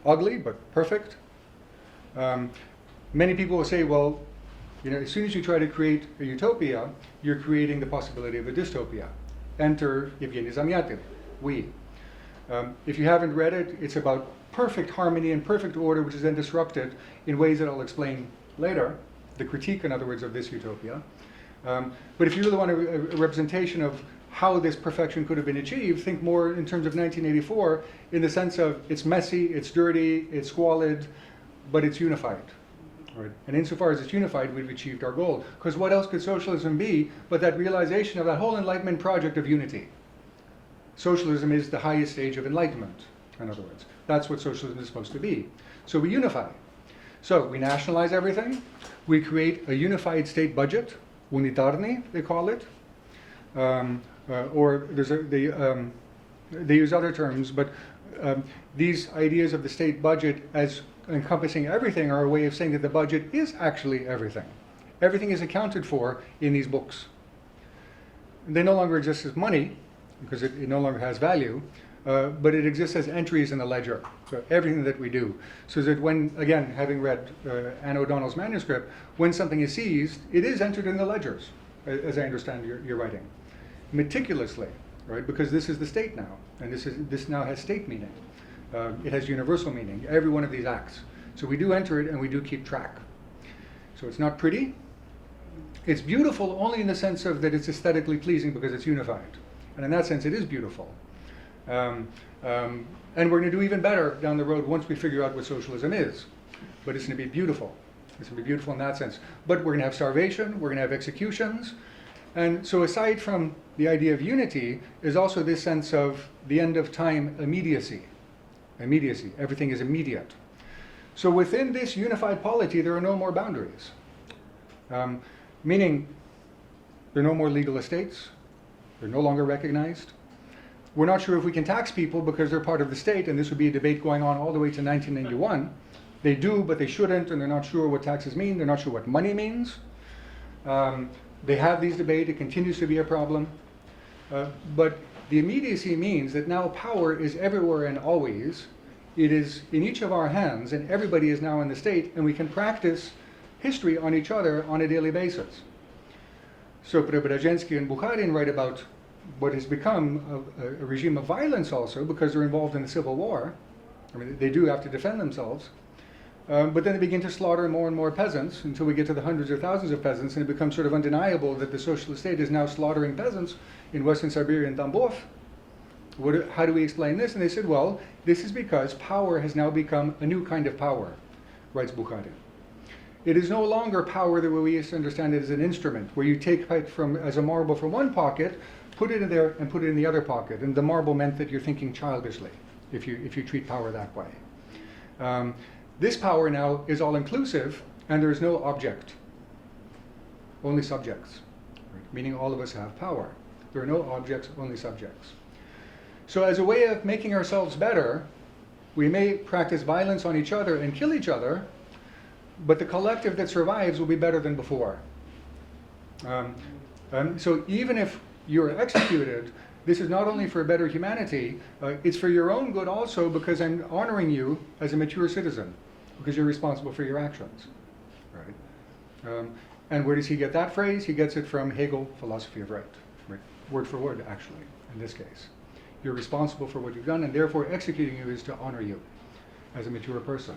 ugly but perfect. Many people will say, well, as soon as you try to create a utopia, you're creating the possibility of a dystopia. Enter Evgeny Zamyatin, we. If you haven't read it, it's about perfect harmony and perfect order, which is then disrupted in ways that I'll explain later, the critique, in other words, of this utopia. But if you really want a representation of how this perfection could have been achieved, think more in terms of 1984, in the sense of it's messy, it's dirty, it's squalid, but it's unified. Right? And insofar as it's unified, we've achieved our goal. Because what else could socialism be but that realization of that whole Enlightenment project of unity? Socialism is the highest stage of enlightenment, in other words. That's what socialism is supposed to be. So we unify. So we nationalize everything. We create a unified state budget, unitarny, they call it. Or they use other terms, but these ideas of the state budget as encompassing everything are a way of saying that the budget is actually everything. Everything is accounted for in these books. They no longer exist as money, because it no longer has value, but it exists as entries in the ledger. So everything that we do. So that when, again, having read Anne O'Donnell's manuscript, when something is seized, it is entered in the ledgers, as I understand your writing. Meticulously, right? Because this is the state now, and this now has state meaning. It has universal meaning, every one of these acts. So we do enter it and we do keep track. So it's not pretty. It's beautiful only in the sense of that it's aesthetically pleasing because it's unified. And in that sense, it is beautiful. And we're going to do even better down the road once we figure out what socialism is. But it's going to be beautiful. It's going to be beautiful in that sense. But we're going to have starvation, we're going to have executions. And so aside from the idea of unity, is also this sense of the end of time immediacy. Immediacy. Everything is immediate. So within this unified polity, there are no more boundaries. Meaning, there are no more legal estates. They're no longer recognized. We're not sure if we can tax people because they're part of the state, and this would be a debate going on all the way to 1991. They do, but they shouldn't, and they're not sure what taxes mean. They're not sure what money means. They have these debates. It continues to be a problem. But the immediacy means that now power is everywhere and always. It is in each of our hands, and everybody is now in the state, and we can practice history on each other on a daily basis. So Preobrazhensky and Bukharin write about what has become a regime of violence also, because they're involved in the civil war. I mean, they do have to defend themselves. But then they begin to slaughter more and more peasants until we get to the hundreds or thousands of peasants, and it becomes sort of undeniable that the socialist state is now slaughtering peasants in Western Siberia and Tambov. How do we explain this? And they said, well, this is because power has now become a new kind of power, writes Bukharin. It is no longer power the way we used to understand it as an instrument, where you take it as a marble from one pocket, put it in there, and put it in the other pocket. And the marble meant that you're thinking childishly, if you treat power that way. This power now is all-inclusive, and there is no object, only subjects, right? Meaning all of us have power. There are no objects, only subjects. So as a way of making ourselves better, we may practice violence on each other and kill each other, but the collective that survives will be better than before. So even if you're executed, this is not only for a better humanity, it's for your own good also, because I'm honoring you as a mature citizen, because you're responsible for your actions. Right? And where does he get that phrase? He gets it from Hegel, Philosophy of Right. Word for word, actually, in this case. You're responsible for what you've done, and therefore executing you is to honor you as a mature person.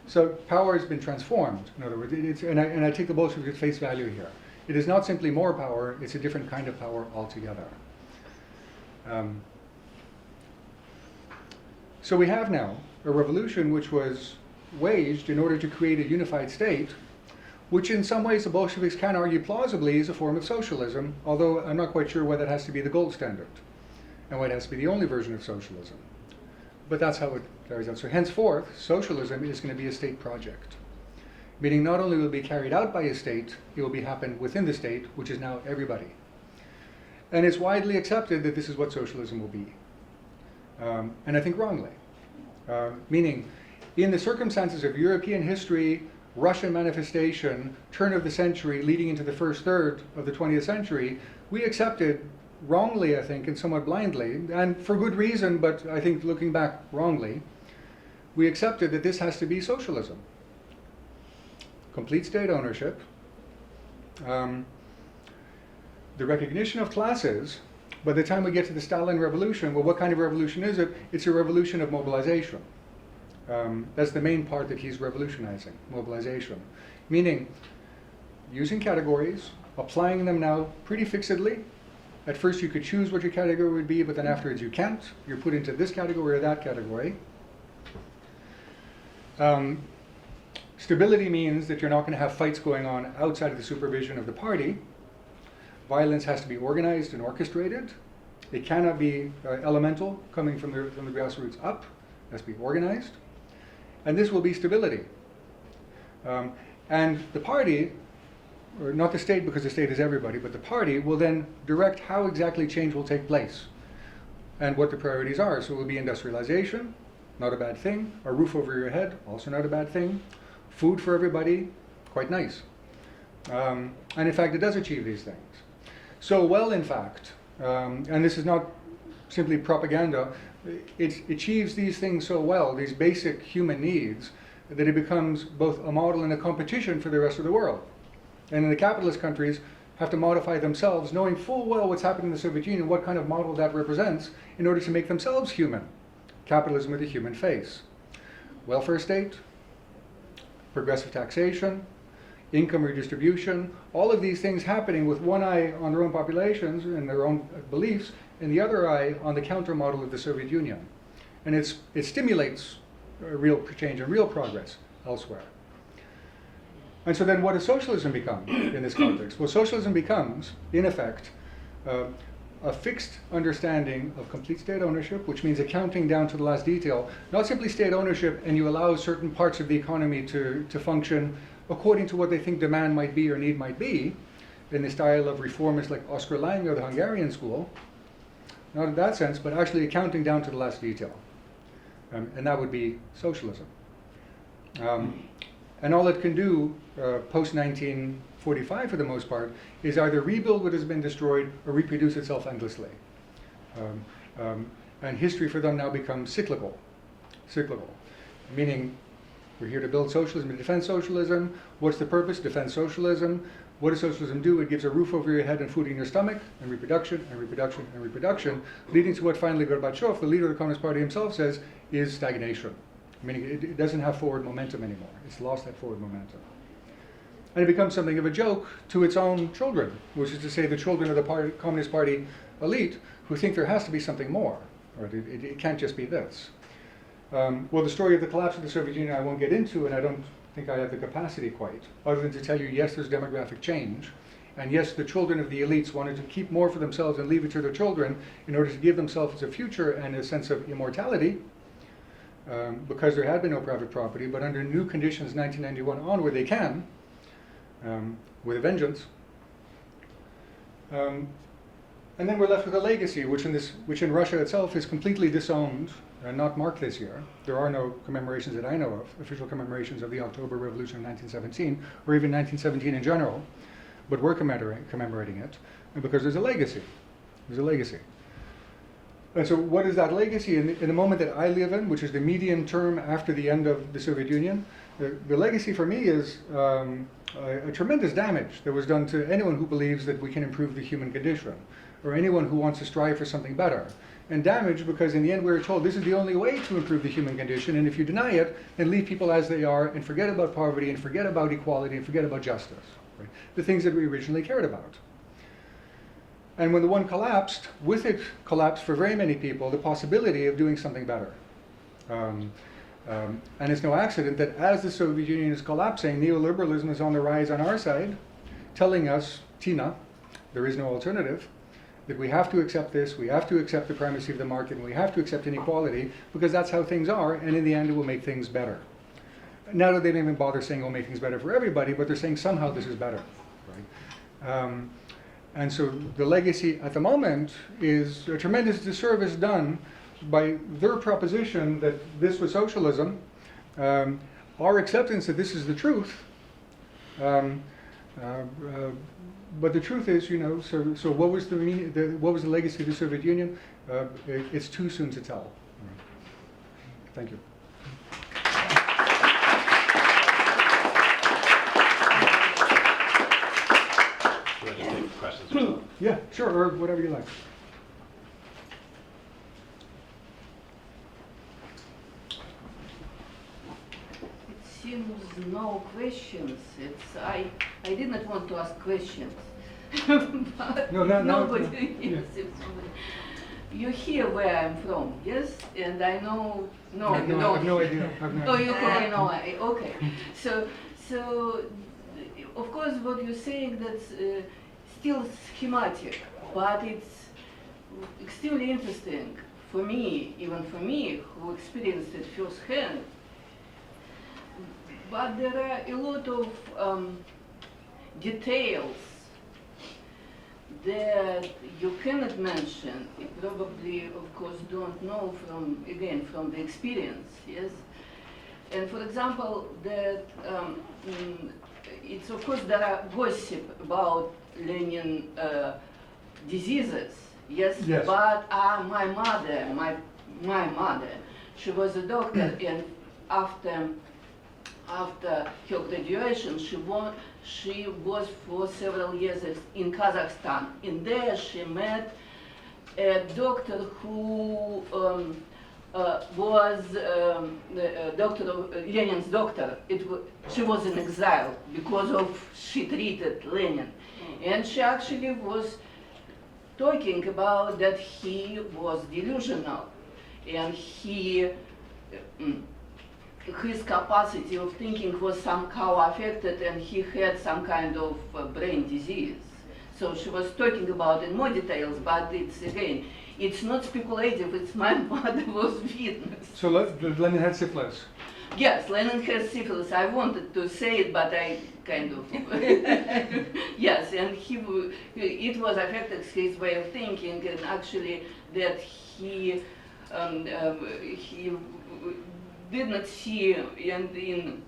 So power has been transformed, in other words, and I take the Bolsheviks at face value here. It is not simply more power, it's a different kind of power altogether. So we have now a revolution which was waged in order to create a unified state, which in some ways the Bolsheviks can argue plausibly is a form of socialism, although I'm not quite sure why that has to be the gold standard, and why it has to be the only version of socialism. But that's how it carries out. So henceforth, socialism is going to be a state project, meaning not only will it be carried out by a state, it will happen within the state, which is now everybody. And it's widely accepted that this is what socialism will be. And I think wrongly. Meaning, in the circumstances of European history, Russian manifestation, turn of the century, leading into the first third of the 20th century, we accepted wrongly, I think, and somewhat blindly, and for good reason, but I think looking back wrongly, we accepted that this has to be socialism. Complete state ownership, the recognition of classes. By the time we get to the Stalin revolution, well, what kind of revolution is it? It's a revolution of mobilization. That's the main part that he's revolutionizing, mobilization. Meaning, using categories, applying them now pretty fixedly. At first you could choose what your category would be, but then afterwards you can't. You're put into this category or that category. Stability means that you're not going to have fights going on outside of the supervision of the party. Violence has to be organized and orchestrated. It cannot be elemental, coming from the grassroots up. It has to be organized. And this will be stability. And the party, or not the state because the state is everybody, but the party will then direct how exactly change will take place and what the priorities are. So it will be industrialization, not a bad thing. A roof over your head, also not a bad thing. Food for everybody, quite nice. And in fact, it does achieve these things. So well, in fact, and this is not simply propaganda, it achieves these things so well, these basic human needs, that it becomes both a model and a competition for the rest of the world. And in the capitalist countries, have to modify themselves, knowing full well what's happening in the Soviet Union, what kind of model that represents, in order to make themselves human. Capitalism with a human face. Welfare state, progressive taxation, income redistribution, all of these things happening with one eye on their own populations and their own beliefs, and the other eye on the counter model of the Soviet Union. And it stimulates real change and real progress elsewhere. And so then what does socialism become in this context? Well, socialism becomes, in effect, a fixed understanding of complete state ownership, which means accounting down to the last detail, not simply state ownership and you allow certain parts of the economy to function according to what they think demand might be or need might be, in the style of reformists like Oskar Lange or the Hungarian school. Not in that sense, but actually accounting down to the last detail. And that would be socialism. And all it can do, post-1945 for the most part, is either rebuild what has been destroyed or reproduce itself endlessly. And history for them now becomes cyclical. Meaning, we're here to build socialism and defend socialism. What's the purpose? Defend socialism. What does socialism do? It gives a roof over your head and food in your stomach, and reproduction, and reproduction, and reproduction, leading to what finally Gorbachev, the leader of the Communist Party himself, says is stagnation. meaning it doesn't have forward momentum anymore. It's lost that forward momentum. And it becomes something of a joke to its own children, which is to say the children of the Communist Party elite who think there has to be something more, or it can't just be this. Well, the story of the collapse of the Soviet Union I won't get into, and I don't think I have the capacity quite, other than to tell you, yes, there's demographic change, and yes, the children of the elites wanted to keep more for themselves and leave it to their children in order to give themselves a future and a sense of immortality, because there had been no private property, but under new conditions, 1991 onward, they can, with a vengeance. And then we're left with a legacy, which in Russia itself is completely disowned and not marked this year. There are no commemorations that I know of, official commemorations of the October Revolution of 1917, or even 1917 in general, but we're commemorating it because there's a legacy. There's a legacy. And so what is that legacy? In the moment that I live in, which is the median term after the end of the Soviet Union, the legacy for me is a tremendous damage that was done to anyone who believes that we can improve the human condition, or anyone who wants to strive for something better. And damage because in the end we were told this is the only way to improve the human condition, and if you deny it, then leave people as they are and forget about poverty and forget about equality and forget about justice. Right? The things that we originally cared about. And when the one collapsed, with it collapsed for very many people the possibility of doing something better. And it's no accident that as the Soviet Union is collapsing, neoliberalism is on the rise on our side, telling us, Tina, there is no alternative, that we have to accept this, we have to accept the primacy of the market, and we have to accept inequality, because that's how things are, and in the end it will make things better. Now that they don't even bother saying it will make things better for everybody, but they're saying somehow this is better. Right? And so the legacy at the moment is a tremendous disservice done by their proposition that this was socialism, our acceptance that this is the truth, but the truth is, so what was what was the legacy of the Soviet Union? It's too soon to tell. Thank you. Yeah, sure, or whatever you like.
It seems no questions. I did not want to ask questions. But nobody. Yes, you hear where I'm from, yes? And I know. No, you don't.
I have no idea.
Oh, you probably know. Okay. So of course, what you're saying that's still schematic, but it's extremely interesting for me, even for me, who experienced it firsthand. But there are a lot of details that you cannot mention. You probably, of course, don't know from the experience, yes? And for example, that it's of course there are gossip about Lenin diseases, yes? But my mother, she was a doctor, and after her graduation, she was for several years in Kazakhstan. And there she met a doctor who was Lenin's doctor. She was in exile because she treated Lenin. And she actually was talking about that he was delusional, and his capacity of thinking was somehow affected, and he had some kind of brain disease. So she was talking about in more details, but it's not speculative, it's my mother was witness.
So Lenin had syphilis?
Yes, Lenin has syphilis. I wanted to say it, but I kind of... Yes, and it was affected his way of thinking, and actually that he did not see, and in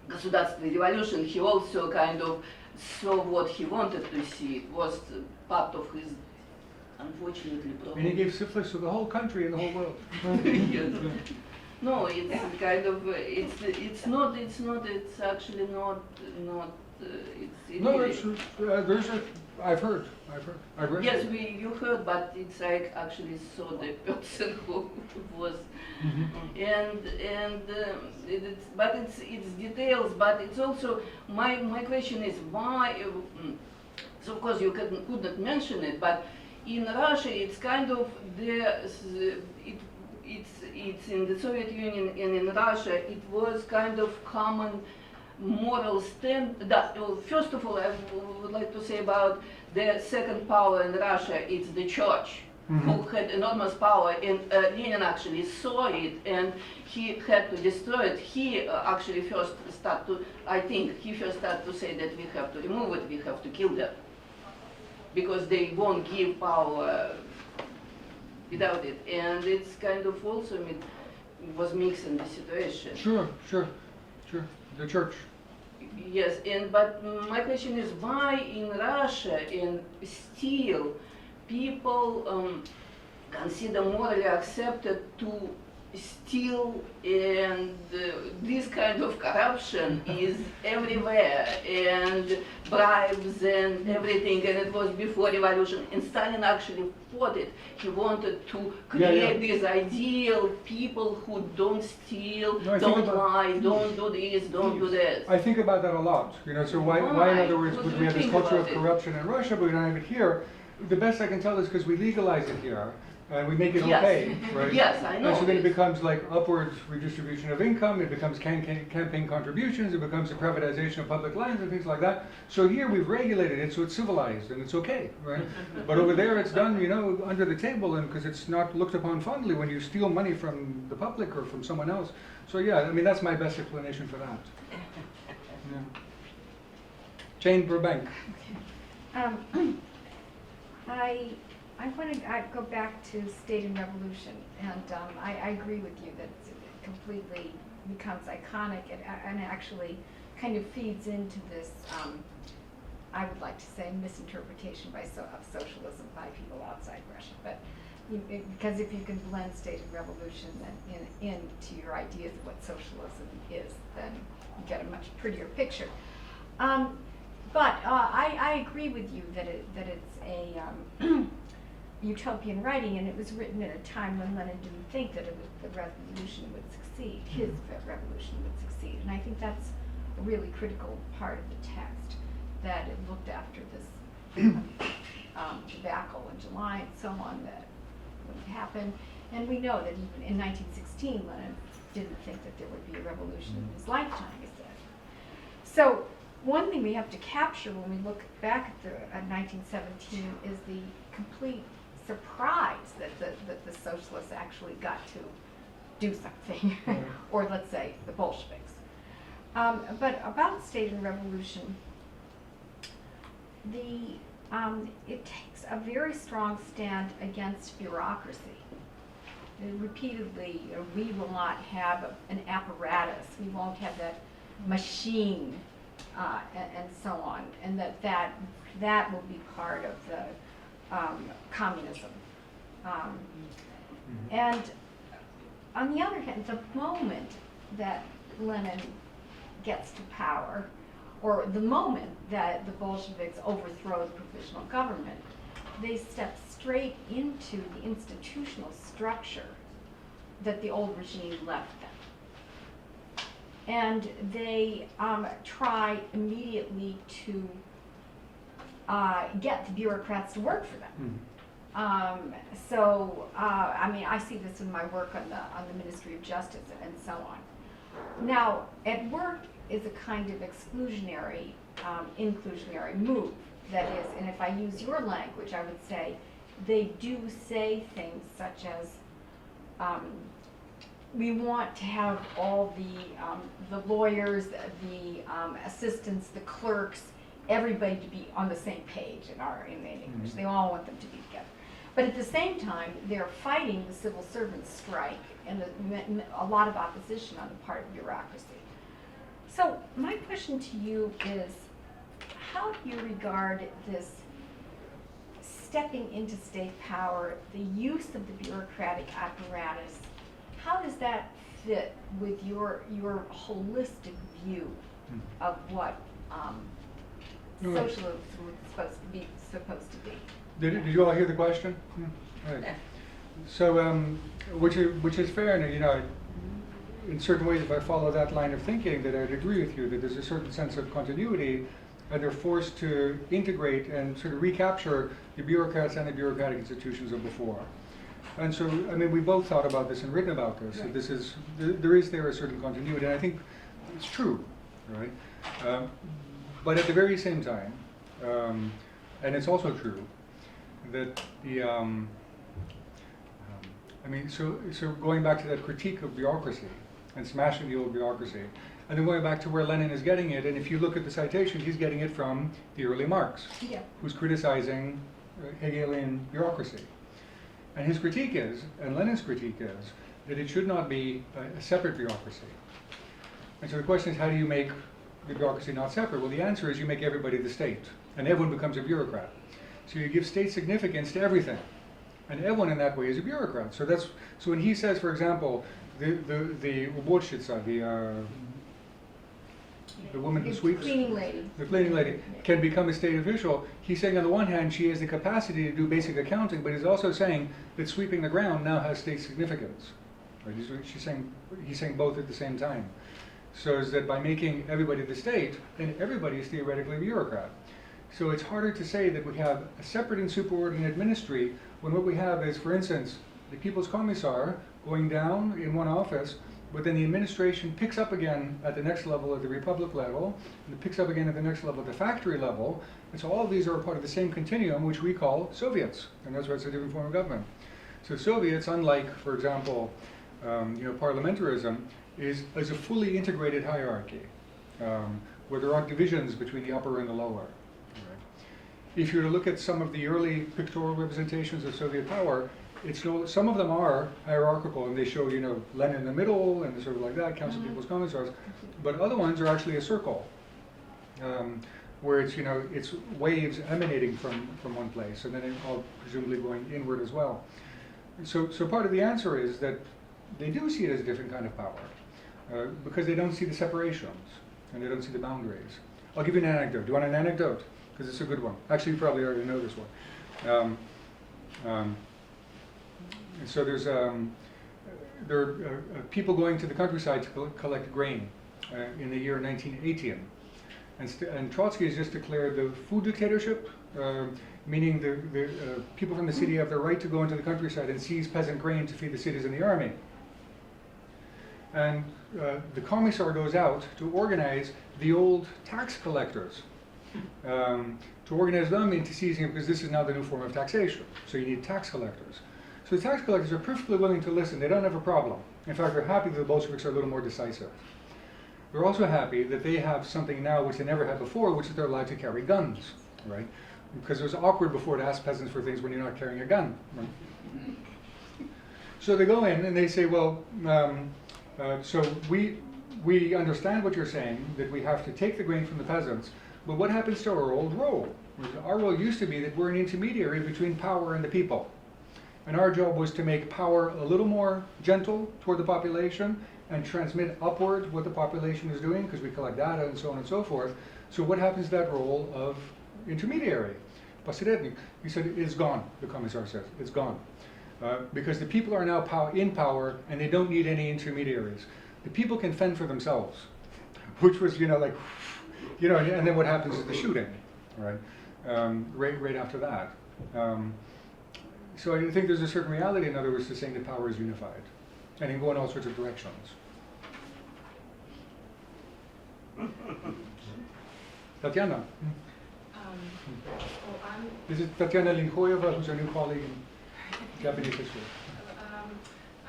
Государственной Revolution he also kind of saw what he wanted to see. It was part of his, unfortunately, problem.
And he gave syphilis to the whole country and the whole world.
Yes. No, it's kind of, it's actually not,
No, there's I've heard. I've read
Yes,
it.
you heard, but it's like actually saw the person who was, but it's details, but it's also my question is why. So of course you could not mention it, but in Russia it's kind of it's in the Soviet Union and in Russia it was kind of common moral stand. Well, first of all, I would like to say about the second power in Russia, it's the church, who had enormous power, and Lenin actually saw it, and he had to destroy it. He actually first started to, I think, he first started to say that we have to remove it, we have to kill them, because they won't give power without it. And it's kind of also, it was mixing the situation.
Sure. The church.
Yes, but my question is why in Russia and still people consider morally accepted to steal, and this kind of corruption is everywhere, and bribes and everything, and it was before revolution, and Stalin actually fought it. He wanted to create this ideal people who don't steal, don't lie, don't do this, don't do this.
I think about that a lot. So why in other words,
What
would
do
we
you
have this
think
culture
about
of
it?
corruption in Russia, but we don't have it here? The best I can tell is because we legalize it here, and we make it
Yes.
okay, right?
Yes, I know
And so then it
this.
becomes like upwards redistribution of income, it becomes campaign contributions, it becomes a privatization of public lands and things like that. So here we've regulated it, so it's civilized and it's okay, right? But over there it's done, under the table, and because it's not looked upon fondly when you steal money from the public or from someone else. So yeah, I mean, that's my best explanation for that. Yeah. Jane Burbank.
I want to go back to State and Revolution, and I agree with you that it completely becomes iconic and actually kind of feeds into this, I would like to say, misinterpretation of socialism by people outside Russia. But because if you can blend State and Revolution then into your ideas of what socialism is, then you get a much prettier picture. But I agree with you that it's a utopian writing, and it was written at a time when Lenin didn't think that the revolution would succeed, his revolution would succeed. And I think that's a really critical part of the text, that it looked after this debacle in July and so on that would happen. And we know that even in 1916, Lenin didn't think that there would be a revolution in his lifetime, he said. So one thing we have to capture when we look back at 1917 is the complete surprise that the socialists actually got to do something, or let's say the Bolsheviks. But about State and Revolution, it takes a very strong stand against bureaucracy. Repeatedly, we will not have an apparatus, we won't have that machine, and so on, and that will be part of the communism. And on the other hand, the moment that Lenin gets to power, or the moment that the Bolsheviks overthrow the provisional government, they step straight into the institutional structure that the old regime left them. And they try immediately to get the bureaucrats to work for them. I mean, I see this in my work on the Ministry of Justice and so on. Now, at work is a kind of exclusionary, inclusionary move. That is, and if I use your language, I would say they do say things such as, we want to have all the lawyers, the assistants, the clerks, everybody to be on the same page in English. They all want them to be together. But at the same time, they're fighting the civil servants strike and a lot of opposition on the part of bureaucracy. So my question to you is, how do you regard this stepping into state power, the use of the bureaucratic apparatus? How does that fit with your holistic view of what
No.
socialism was supposed to be.
Did you all hear the question? Right.
Yeah.
So, which is fair, and you know, in certain ways, if I follow that line of thinking, that I'd agree with you that there's a certain sense of continuity, and they're forced to integrate and sort of recapture the bureaucrats and the bureaucratic institutions of before. And so, I mean, we both thought about this and written about this. That this is there is a certain continuity, and I think it's true, right? But at the very same time, and it's also true that the I mean, so going back to that critique of bureaucracy and smashing the old bureaucracy, and then going back to where Lenin is getting it, and if you look at the citation, he's getting it from the early Marx,
Yeah.
who's criticizing Hegelian bureaucracy. And his critique is, and Lenin's critique is, that it should not be a separate bureaucracy. And so the question is, how do you make the bureaucracy not separate? Well, the answer is you make everybody the state, and everyone becomes a bureaucrat. So you give state significance to everything. And everyone in that way is a bureaucrat. So that's so when he says, for example, the uborщица, the woman who
The
sweeps,
cleaning lady.
the cleaning lady, can become a state official. He's saying on the one hand she has the capacity to do basic accounting, but he's also saying that sweeping the ground now has state significance. Right? He's saying both at the same time. So is that by making everybody the state, then everybody is theoretically a bureaucrat. So it's harder to say that we have a separate and superordinate ministry when what we have is, for instance, the People's Commissar going down in one office, but then the administration picks up again at the next level, at the republic level, and it picks up again at the next level, at the factory level. And so all of these are a part of the same continuum, which we call Soviets. And that's why it's a different form of government. So Soviets, unlike, for example, parliamentarism, is a fully integrated hierarchy, where there aren't divisions between the upper and the lower. If you were to look at some of the early pictorial representations of Soviet power, some of them are hierarchical, and they show, Lenin in the middle, and sort of like that, Council of People's Commissars. But other ones are actually a circle, where it's waves emanating from one place, and then it all presumably going inward as well. So part of the answer is that they do see it as a different kind of power, because they don't see the separations, and they don't see the boundaries. I'll give you an anecdote. Do you want an anecdote? Because it's a good one. Actually, you probably already know this one. And so there are people going to the countryside to collect grain in the year 1918. And Trotsky has just declared the food dictatorship, meaning the people from the city have the right to go into the countryside and seize peasant grain to feed the cities and the army. And the commissar goes out to organize the old tax collectors, to organize them into seizing, because this is now the new form of taxation. So you need tax collectors. So the tax collectors are perfectly willing to listen. They don't have a problem. In fact, they're happy that the Bolsheviks are a little more decisive. They're also happy that they have something now which they never had before, which is they're allowed to carry guns, right? Because it was awkward before to ask peasants for things when you're not carrying a gun. Right? So they go in and they say, well, so we understand what you're saying, that we have to take the grain from the peasants, but what happens to our old role? Our role used to be that we're an intermediary between power and the people. And our job was to make power a little more gentle toward the population and transmit upward what the population is doing, because we collect data and so on and so forth. So what happens to that role of intermediary? Посредник, he said, it's gone, the commissar says, it's gone. Because the people are now in power and they don't need any intermediaries. The people can fend for themselves, which was, and then what happens is the shooting, right? Right after that. So I think there's a certain reality, in other words, to saying that power is unified and can go in all sorts of directions. Tatiana. This is Tatiana Linkoyeva, who's our new colleague in Japanese history.
I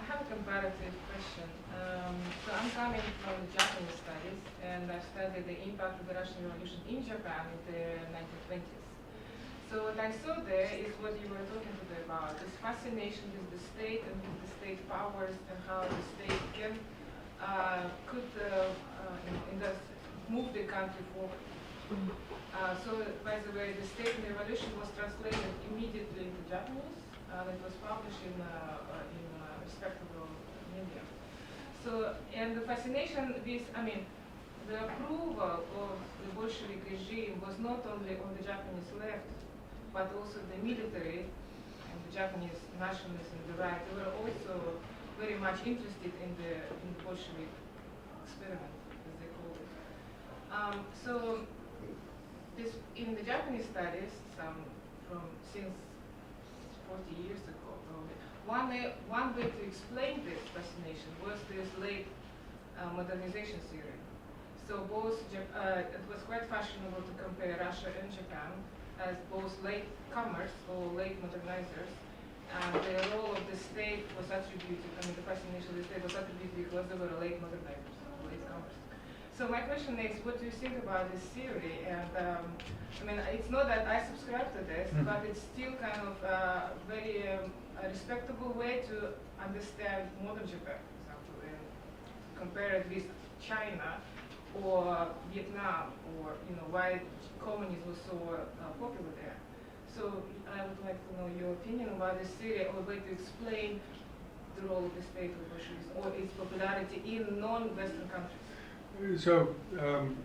have a comparative question. So I'm coming from the Japanese studies, and I studied the impact of the Russian Revolution in Japan in the 1920s. So what I saw there is what you were talking today about, this fascination with the state and with the state powers and how the state could move the country forward. So, by the way, the State and the Revolution was translated immediately into Japanese, and it was published in respectable media. So, and the fascination with, the approval of the Bolshevik regime was not only on the Japanese left, but also the military and the Japanese nationalists and the right. They were also very much interested in the Bolshevik experiment, as they call it. So this, in the Japanese studies, since 40 years ago, probably, one way to explain this fascination was this late modernization theory. So it was quite fashionable to compare Russia and Japan as both late comers or late modernizers, and the role of the state was attributed, the fascination of the state was attributed because they were late modernizers, late comers. So my question is, what do you think about this theory? And it's not that I subscribe to this, but it's still kind of a very respectable way to understand modern Japan, for example, and compare it with China or Vietnam, or why communism was so popular there. So I would like to know your opinion about this theory, or a way to explain the role of the state of Bolshevism or its popularity in non-Western countries.
So,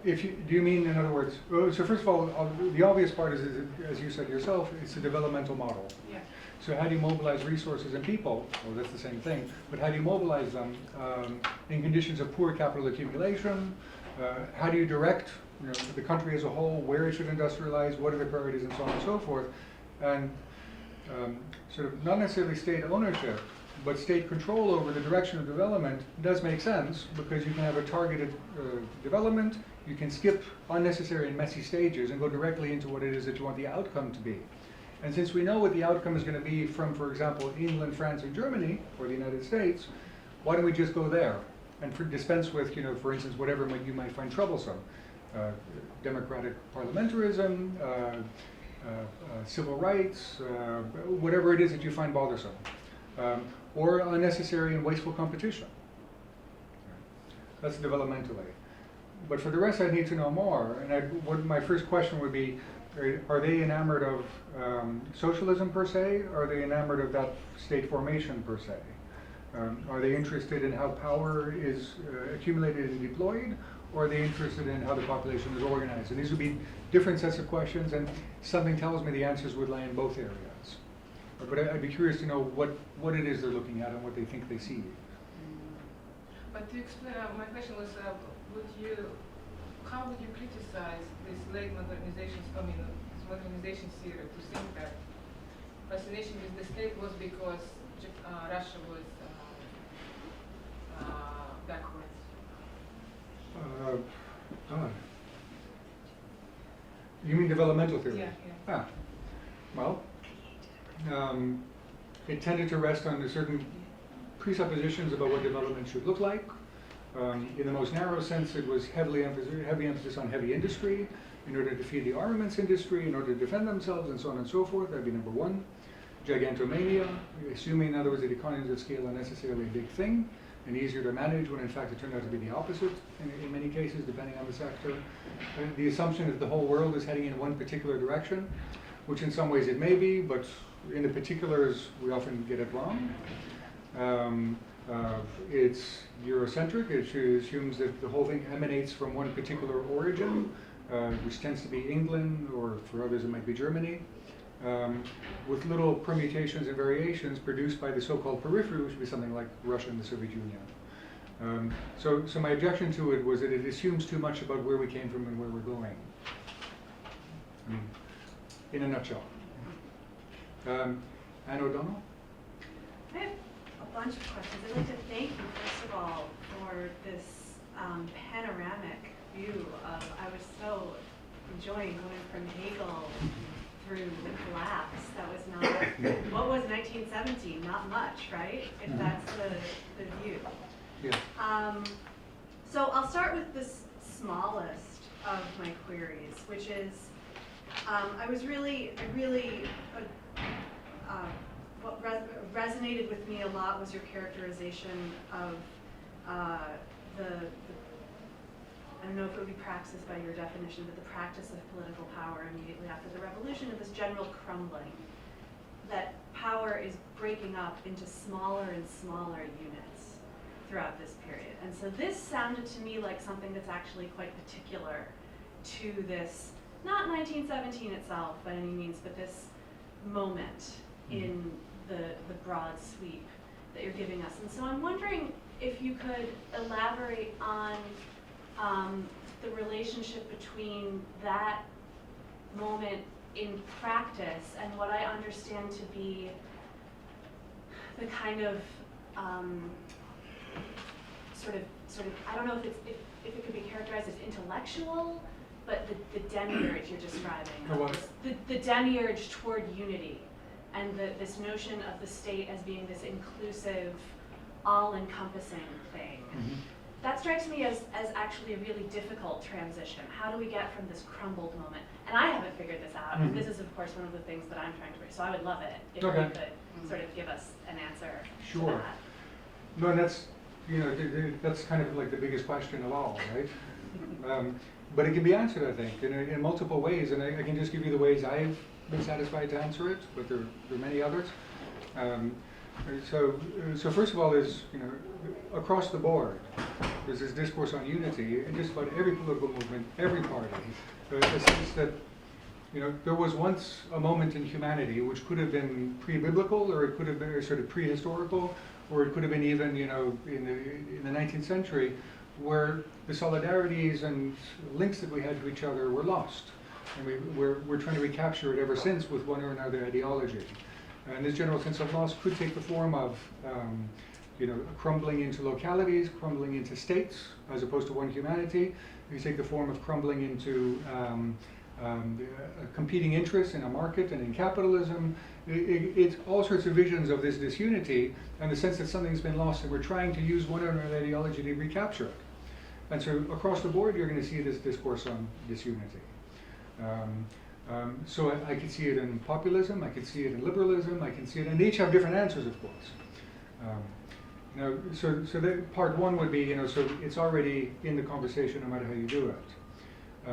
do you mean, in other words, so first of all, the obvious part is, as you said yourself, it's a developmental model.
Yeah.
So how do you mobilize resources and people? Well, that's the same thing, but how do you mobilize them in conditions of poor capital accumulation? How do you direct the country as a whole, where it should industrialize, what are the priorities, and so on and so forth? And sort of not necessarily state ownership, but state control over the direction of development does make sense, because you can have a targeted development, you can skip unnecessary and messy stages and go directly into what it is that you want the outcome to be. And since we know what the outcome is going to be from, for example, England, France, and Germany, or the United States, why don't we just go there and dispense with, for instance, whatever you might find troublesome. Democratic parliamentarism, civil rights, whatever it is that you find bothersome. Or unnecessary and wasteful competition. That's developmentally. But for the rest, I need to know more. And what my first question would be, are they enamored of socialism per se? Are they enamored of that state formation per se? Are they interested in how power is accumulated and deployed? Or are they interested in how the population is organized? And these would be different sets of questions, and something tells me the answers would lie in both areas. But I'd be curious to know what it is they're looking at and what they think they see.
But to explain, my question was, how would you criticize this late modernization, this modernization theory, to think that fascination with the state was because Russia was backwards?
You mean developmental theory?
Yeah.
Well, it tended to rest on certain presuppositions about what development should look like. In the most narrow sense, it was heavy emphasis on heavy industry in order to feed the armaments industry, in order to defend themselves, and so on and so forth. That'd be number one. Gigantomania, assuming, in other words, that economies of scale are necessarily a big thing and easier to manage, when in fact it turned out to be the opposite in many cases, depending on the sector. And the assumption that the whole world is heading in one particular direction, which in some ways it may be, but in the particulars we often get it wrong. It's Eurocentric. It assumes that the whole thing emanates from one particular origin, which tends to be England, or for others it might be Germany, with little permutations and variations produced by the so-called periphery, which would be something like Russia and the Soviet Union. So my objection to it was that it assumes too much about where we came from and where we're going. I mean, in a nutshell. Anne O'Donnell?
I have a bunch of questions. I'd like to thank you, first of all, for this panoramic view of, I was so enjoying going from Hegel through the collapse. That was not, what was 1917? Not much, right? If that's the view.
Yes.
So I'll start with the smallest of my queries, which is, what resonated with me a lot was your characterization of I don't know if it would be praxis by your definition, but the practice of political power immediately after the revolution, of this general crumbling, that power is breaking up into smaller and smaller units. throughout this period. And so this sounded to me like something that's actually quite particular to this, not 1917 itself by any means, but this moment in the broad sweep that you're giving us. And so I'm wondering if you could elaborate on the relationship between that moment in practice and what I understand to be the kind of sort of I don't know if it could be characterized as intellectual, but the demiurge you're describing, the demiurge toward unity, and this notion of the state as being this inclusive, all-encompassing thing. That strikes me as actually a really difficult transition. How do we get from this crumbled moment? And I haven't figured this out. And this is, of course, one of the things that I'm trying to raise. So I would love it if you could sort of give us an answer to that.
No, that's, that's kind of like the biggest question of all, right? But it can be answered, I think, in multiple ways. And I can just give you the ways I've been satisfied to answer it, but there are many others. So first of all is, across the board, there's this discourse on unity in just about every political movement, every party. The sense that, there was once a moment in humanity which could have been pre-biblical, or it could have been sort of prehistorical, or it could have been even, in the 19th century, where the solidarities and links that we had to each other were lost. And we're trying to recapture it ever since with one or another ideology. And this general sense of loss could take the form of, crumbling into localities, crumbling into states, as opposed to one humanity. It could take the form of crumbling into competing interests in a market and in capitalism. It's all sorts of visions of this disunity and the sense that something's been lost, and we're trying to use one or another ideology to recapture it. And so across the board, you're going to see this discourse on disunity. So I could see it in populism, I could see it in liberalism, I can see it, and they each have different answers, of course. So part one would be, so it's already in the conversation no matter how you do it.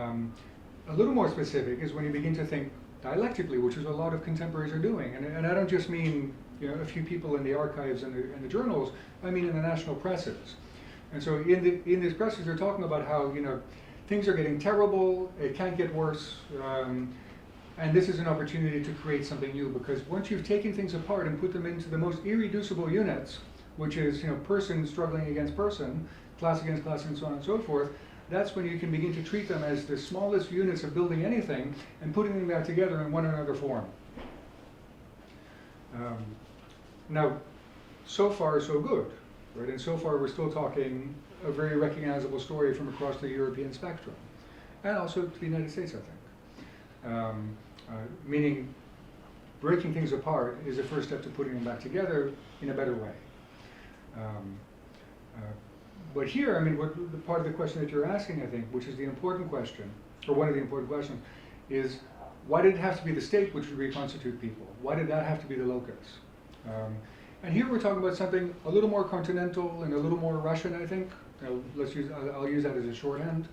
A little more specific is when you begin to think dialectically, which is what a lot of contemporaries are doing. And I don't just mean a few people in the archives and the journals, I mean in the national presses. And so in these presses, they're talking about how, things are getting terrible, it can't get worse, and this is an opportunity to create something new, because once you've taken things apart and put them into the most irreducible units, which is person struggling against person, class against class, and so on and so forth, that's when you can begin to treat them as the smallest units of building anything and putting them back together in one or another form. Now, so far so good, right? And so far we're still talking a very recognizable story from across the European spectrum, and also to the United States, I think. Meaning, breaking things apart is the first step to putting them back together in a better way. But here, the part of the question that you're asking, I think, which is the important question, or one of the important questions, is why did it have to be the state which would reconstitute people? Why did that have to be the locus? And here we're talking about something a little more continental and a little more Russian, I think. I'll use that as a shorthand.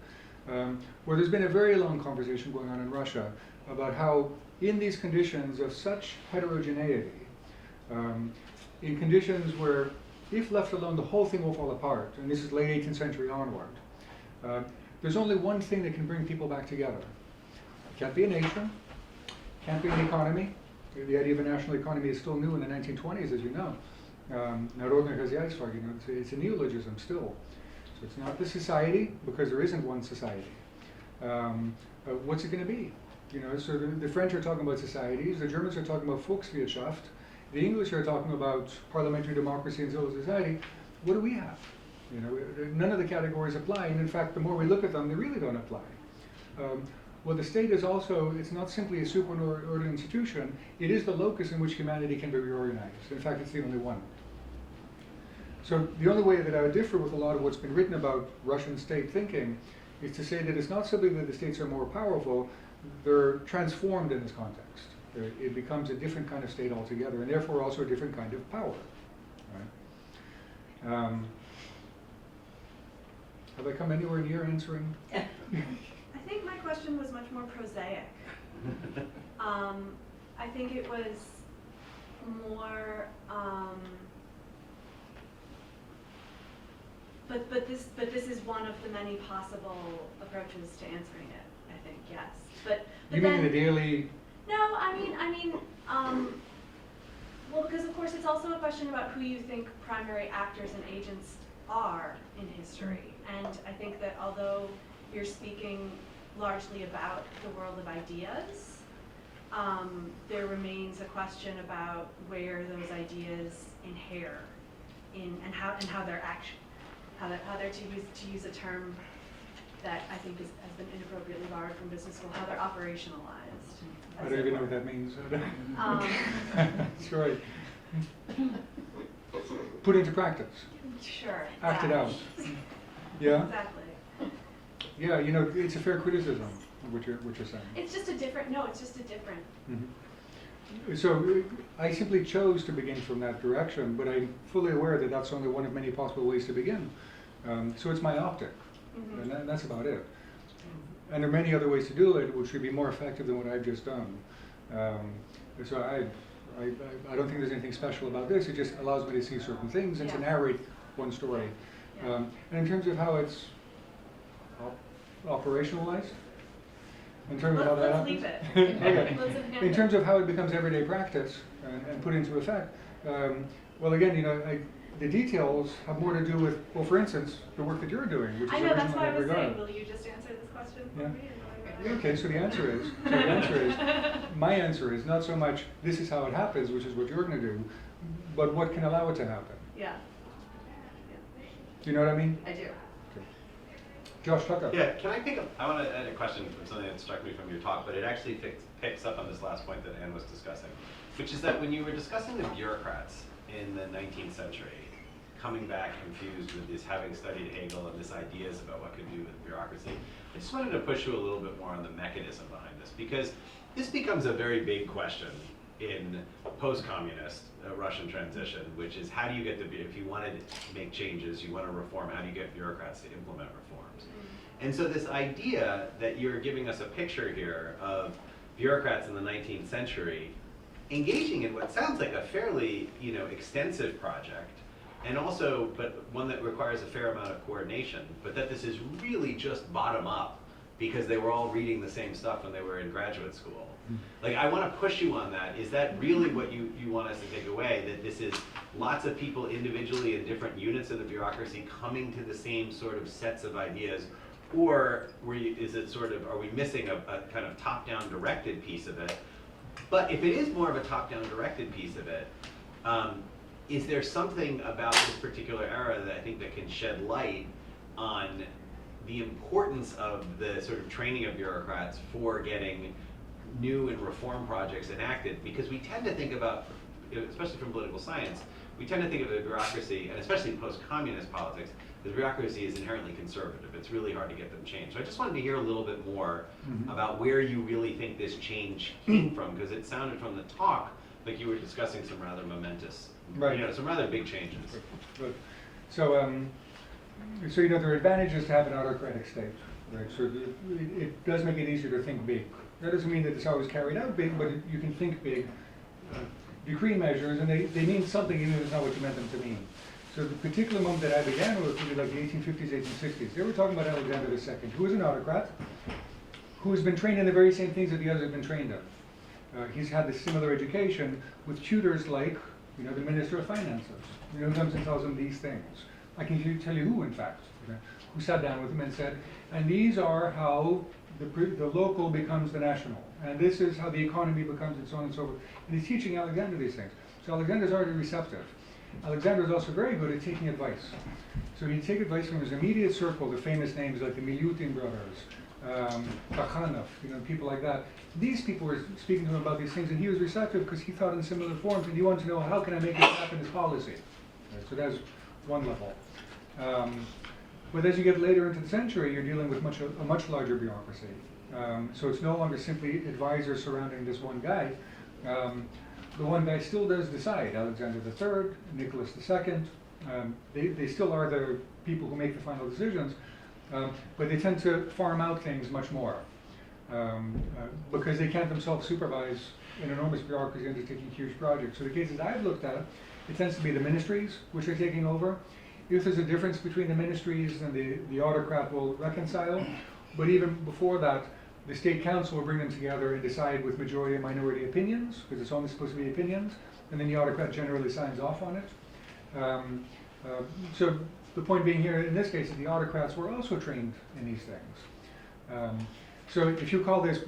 Where there's been a very long conversation going on in Russia about how, in these conditions of such heterogeneity, in conditions where, if left alone, the whole thing will fall apart, and this is late 18th century onward, there's only one thing that can bring people back together. It can't be a nation, can't be an economy. The idea of a national economy is still new in the 1920s, as you know. Народное хозяйство, it's a neologism still. So it's not the society, because there isn't one society. What's it going to be? So the French are talking about societies, the Germans are talking about Volkswirtschaft, the English are talking about parliamentary democracy and civil society. What do we have? None of the categories apply, and in fact, the more we look at them, they really don't apply. Well, the state is also, it's not simply a superordinate institution, it is the locus in which humanity can be reorganized. In fact, it's the only one. So the only way that I would differ with a lot of what's been written about Russian state thinking is to say that it's not simply that the states are more powerful, they're transformed in this context. It becomes a different kind of state altogether, and therefore also a different kind of power. Right? Have I come anywhere near answering?
I think my question was much more prosaic. I think it was more But this is one of the many possible approaches to answering it, I think, yes. But
You
then,
mean the daily?
no, well, because of course it's also a question about who you think primary actors and agents are in history. And I think that although you're speaking largely about the world of ideas, there remains a question about where those ideas inhere and how they're how they're to use a term that I think has been inappropriately borrowed from business school, how they're operationalized.
I don't even know what that means. That's right. Put into practice.
Sure.
Act it
yeah.
out. Yeah?
Exactly.
Yeah, you know, it's a fair criticism, what you're saying.
It's just a different, no, it's just a different.
Mhm. So I simply chose to begin from that direction, but I'm fully aware that that's only one of many possible ways to begin. So it's myopic, and that's about it. And there are many other ways to do it, which would be more effective than what I've just done. So I don't think there's anything special about this. It just allows me to see certain things and to narrate one story.
Yeah.
And in terms of how it's operationalized, in terms of how that
Let's leave
happens?
it.
Okay.
Let's enhance
In
it.
terms of how it becomes everyday practice and put into effect, well, again, you know, the details have more to do with, well, for instance, the work that you're doing, which is
I know, that's
original
why I
in that
was saying,
regard.
will you just answer this question for
Yeah.
me?
Okay, so the answer is, my answer is not so much this is how it happens, which is what you're going to do, but what can allow it to happen.
Yeah.
Do you know what I mean?
I do.
Josh Tucker.
Yeah, can I pick up, I want to add a question from something that struck me from your talk, but it actually picks up on this last point that Anne was discussing, which is that when you were discussing the bureaucrats in the 19th century, coming back confused with this, having studied Hegel and this ideas about what could do with bureaucracy, I just wanted to push you a little bit more on the mechanism behind this, because this becomes a very big question in post-communist Russian transition, which is how do you get if you wanted to make changes, you want to reform, how do you get bureaucrats to implement reforms? And so this idea that you're giving us a picture here of bureaucrats in the 19th century engaging in what sounds like a fairly, you know, extensive project, and also, but one that requires a fair amount of coordination, but that this is really just bottom up because they were all reading the same stuff when they were in graduate school. Like, I want to push you on that. Is that really what you want us to take away? That this is lots of people individually in different units of the bureaucracy coming to the same sort of sets of ideas? Or is it sort of, are we missing a kind of top-down directed piece of it? But if it is more of a top-down directed piece of it, is there something about this particular era that I think that can shed light on the importance of the sort of training of bureaucrats for getting new and reform projects enacted? Because we tend to think about, especially from political science, we tend to think of the bureaucracy, and especially in post-communist politics, the bureaucracy is inherently conservative. It's really hard to get them changed. So I just wanted to hear a little bit more about where you really think this change came from, because it sounded from the talk like you were discussing some rather momentous,
Right.
you know, some rather big changes.
Good. So, so you know, there are advantages to have an autocratic state, right? So it does make it easier to think big. That doesn't mean that it's always carried out big, but you can think big. Decree measures, and they mean something even if it's not what you meant them to mean. So the particular moment that I began with, would be like the 1850s, 1860s. They were talking about Alexander II, who was an autocrat, who has been trained in the very same things that the others have been trained in. He's had this similar education with tutors like, you know, the Minister of Finances, you know, who comes and tells him these things. I can tell you who, in fact, who sat down with him and said, and these are how the local becomes the national, and this is how the economy becomes, and so on and so forth. And he's teaching Alexander these things. So Alexander's already receptive. Alexander is also very good at taking advice. So he'd take advice from his immediate circle, the famous names like the Milutin brothers, Takhanov, you know, people like that. These people were speaking to him about these things, and he was receptive because he thought in similar forms, and he wanted to know, how can I make this happen as policy? Right, so that's one level. But as you get later into the century, you're dealing with a much larger bureaucracy. So it's no longer simply advisors surrounding this one guy. The one guy still does decide, Alexander III, Nicholas II. They still are the people who make the final decisions, but they tend to farm out things much more because they can't themselves supervise an enormous bureaucracy undertaking huge projects. So the cases I've looked at, it tends to be the ministries which are taking over, if there's a difference between the ministries, then the autocrat will reconcile. But even before that, the state council will bring them together and decide with majority and minority opinions, because it's only supposed to be opinions, and then the autocrat generally signs off on it. So the point being here, in this case, is the autocrats were also trained in these things. So if you call this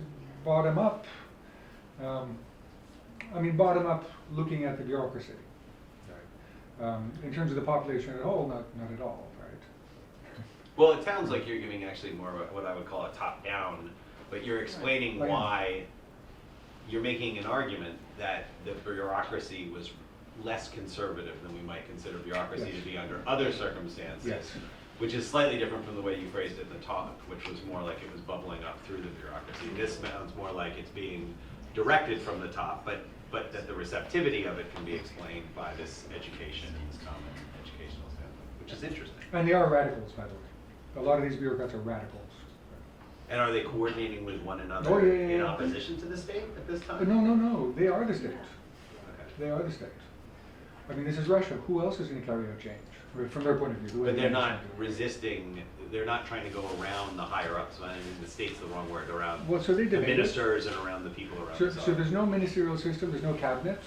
bottom up, I mean bottom up looking at the bureaucracy. Right? In terms of the population as a whole, not at all, right?
Well, it sounds like you're giving actually more of what I would call a top-down, but you're explaining
Right.
why you're making an argument that the bureaucracy was less conservative than we might consider bureaucracy
Yes.
to be under other circumstances.
Yes.
Which is slightly different from the way you phrased it at the top, which was more like it was bubbling up through the bureaucracy. This sounds more like it's being directed from the top, but that the receptivity of it can be explained by this education and this common educational standpoint, which is interesting.
And they are radicals, by the way. A lot of these bureaucrats are radicals.
And are they coordinating with one another
Oh, yeah.
in opposition to the state at this time?
No. They are the state.
Okay.
They are the state. I mean, this is Russia. Who else is going to carry out change? From their point of view.
But they're not resisting, they're not trying to go around the higher ups, I mean, the state's the wrong word, around
Well, so they
the
debate it.
ministers and around the people around
So,
the
so there's no ministerial system, there's no cabinet.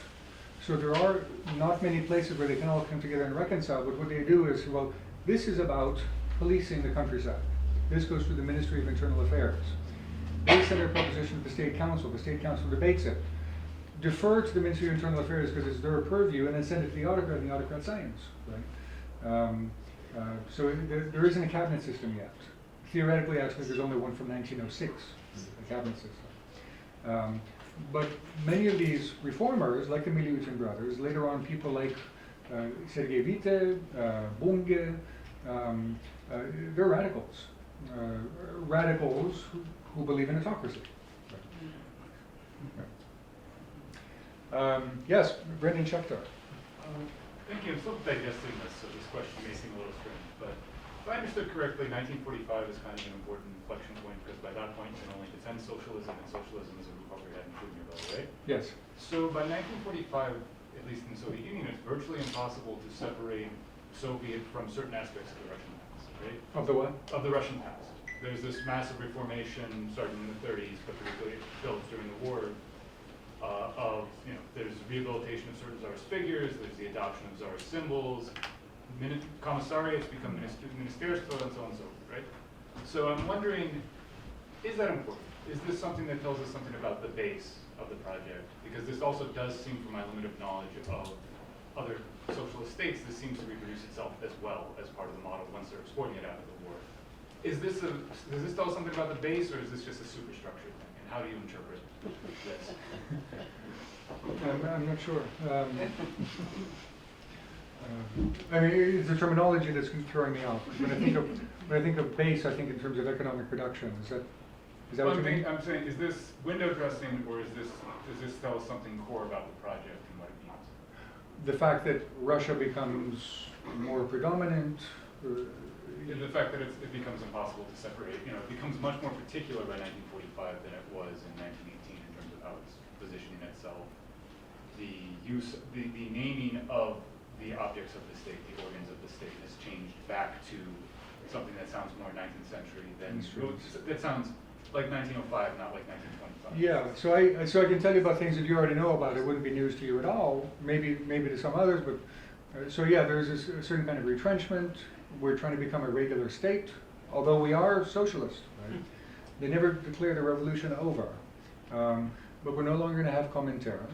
So there are not many places where they can all come together and reconcile, but what they do is, well, this is about policing the countryside. This goes through the Ministry of Internal Affairs. They send their proposition to the state council debates it. Defer to the Ministry of Internal Affairs because it's their purview, and then send it to the autocrat, and the autocrat signs, right? So there isn't a cabinet system yet. Theoretically, actually, there's only one from 1906, a cabinet system. But many of these reformers, like the Miliutin brothers, later on people like Sergei Vite, Bunge, they're radicals. Radicals who believe in autocracy. Yes, Brendan Schechter.
Thank you. I'm still digesting this, so this question may seem a little strange. But if I understood correctly, 1945 is kind of an important inflection point because by that point you can only defend socialism, and socialism is a roof over your head, including your belly, right?
Yes.
So by 1945, at least in the Soviet Union, it's virtually impossible to separate Soviet from certain aspects of the Russian past, right?
Of the what?
Of the Russian past. There's this massive reformation starting in the 30s, but particularly built during the war. There's rehabilitation of certain czarist figures, there's the adoption of czarist symbols, commissariats become ministerstva, and so on and so forth, right? So I'm wondering, is that important? Is this something that tells us something about the base of the project? Because this also does seem, from my limited knowledge of other socialist states, this seems to reproduce itself as well as part of the model once they're exporting it out of the war. Does this tell us something about the base, or is this just a superstructure thing? And how do you interpret this?
I'm not sure. I mean, it's the terminology that's throwing me off. When I think of base, I think in terms of economic production. Is that
Well,
what you mean?
I'm saying, is this window dressing, or does this tell us something core about the project and what it means?
The fact that Russia becomes more predominant.
The fact that it becomes impossible to separate, it becomes much more particular by 1945 than it was in 1918 in terms of how it's positioning itself. The naming of the objects of the state, the organs of the state, has changed back to something that sounds more 19th century than, that sounds like 1905, not like 1925.
Yeah, so I can tell you about things that you already know about. It wouldn't be news to you at all. Maybe to some others, but so yeah, there's a certain kind of retrenchment. We're trying to become a regular state, although we are socialist. Right? They never declare the revolution over, but we're no longer going to have Comintern.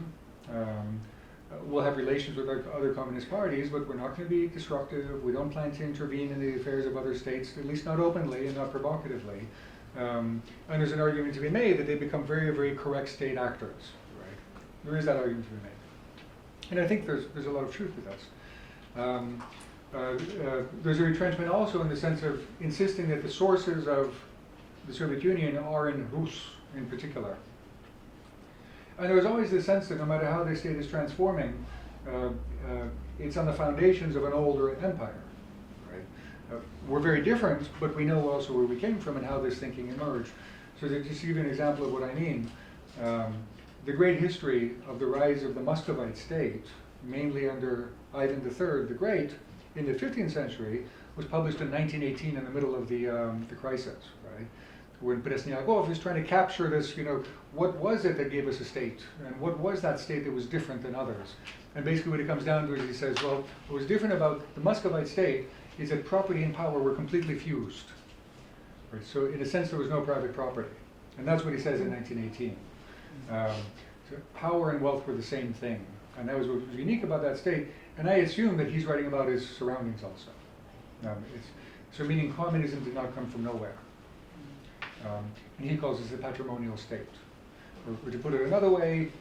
We'll have relations with our other communist parties, but we're not going to be disruptive. We don't plan to intervene in the affairs of other states, at least not openly and not provocatively. And there's an argument to be made that they become very, very correct state actors. Right? There is that argument to be made, and I think there's a lot of truth to that. There's a retrenchment also in the sense of insisting that the sources of the Soviet Union are in Rus in particular. And there was always this sense that no matter how the state is transforming, it's on the foundations of an older empire. Right? We're very different, but we know also where we came from and how this thinking emerged. So to just give you an example of what I mean, the great history of the rise of the Muscovite state, mainly under Ivan III the Great, in the 15th century was published in 1918 in the middle of the crisis, right? When Presniakov is trying to capture this, what was it that gave us a state? And what was that state that was different than others? And basically what it comes down to is he says, well, what was different about the Muscovite state is that property and power were completely fused. Right? So in a sense, there was no private property. And that's what he says in 1918. So power and wealth were the same thing. And that was what was unique about that state. And I assume that he's writing about his surroundings also. So meaning communism did not come from nowhere. And he calls this the patrimonial state. Or to put it another way,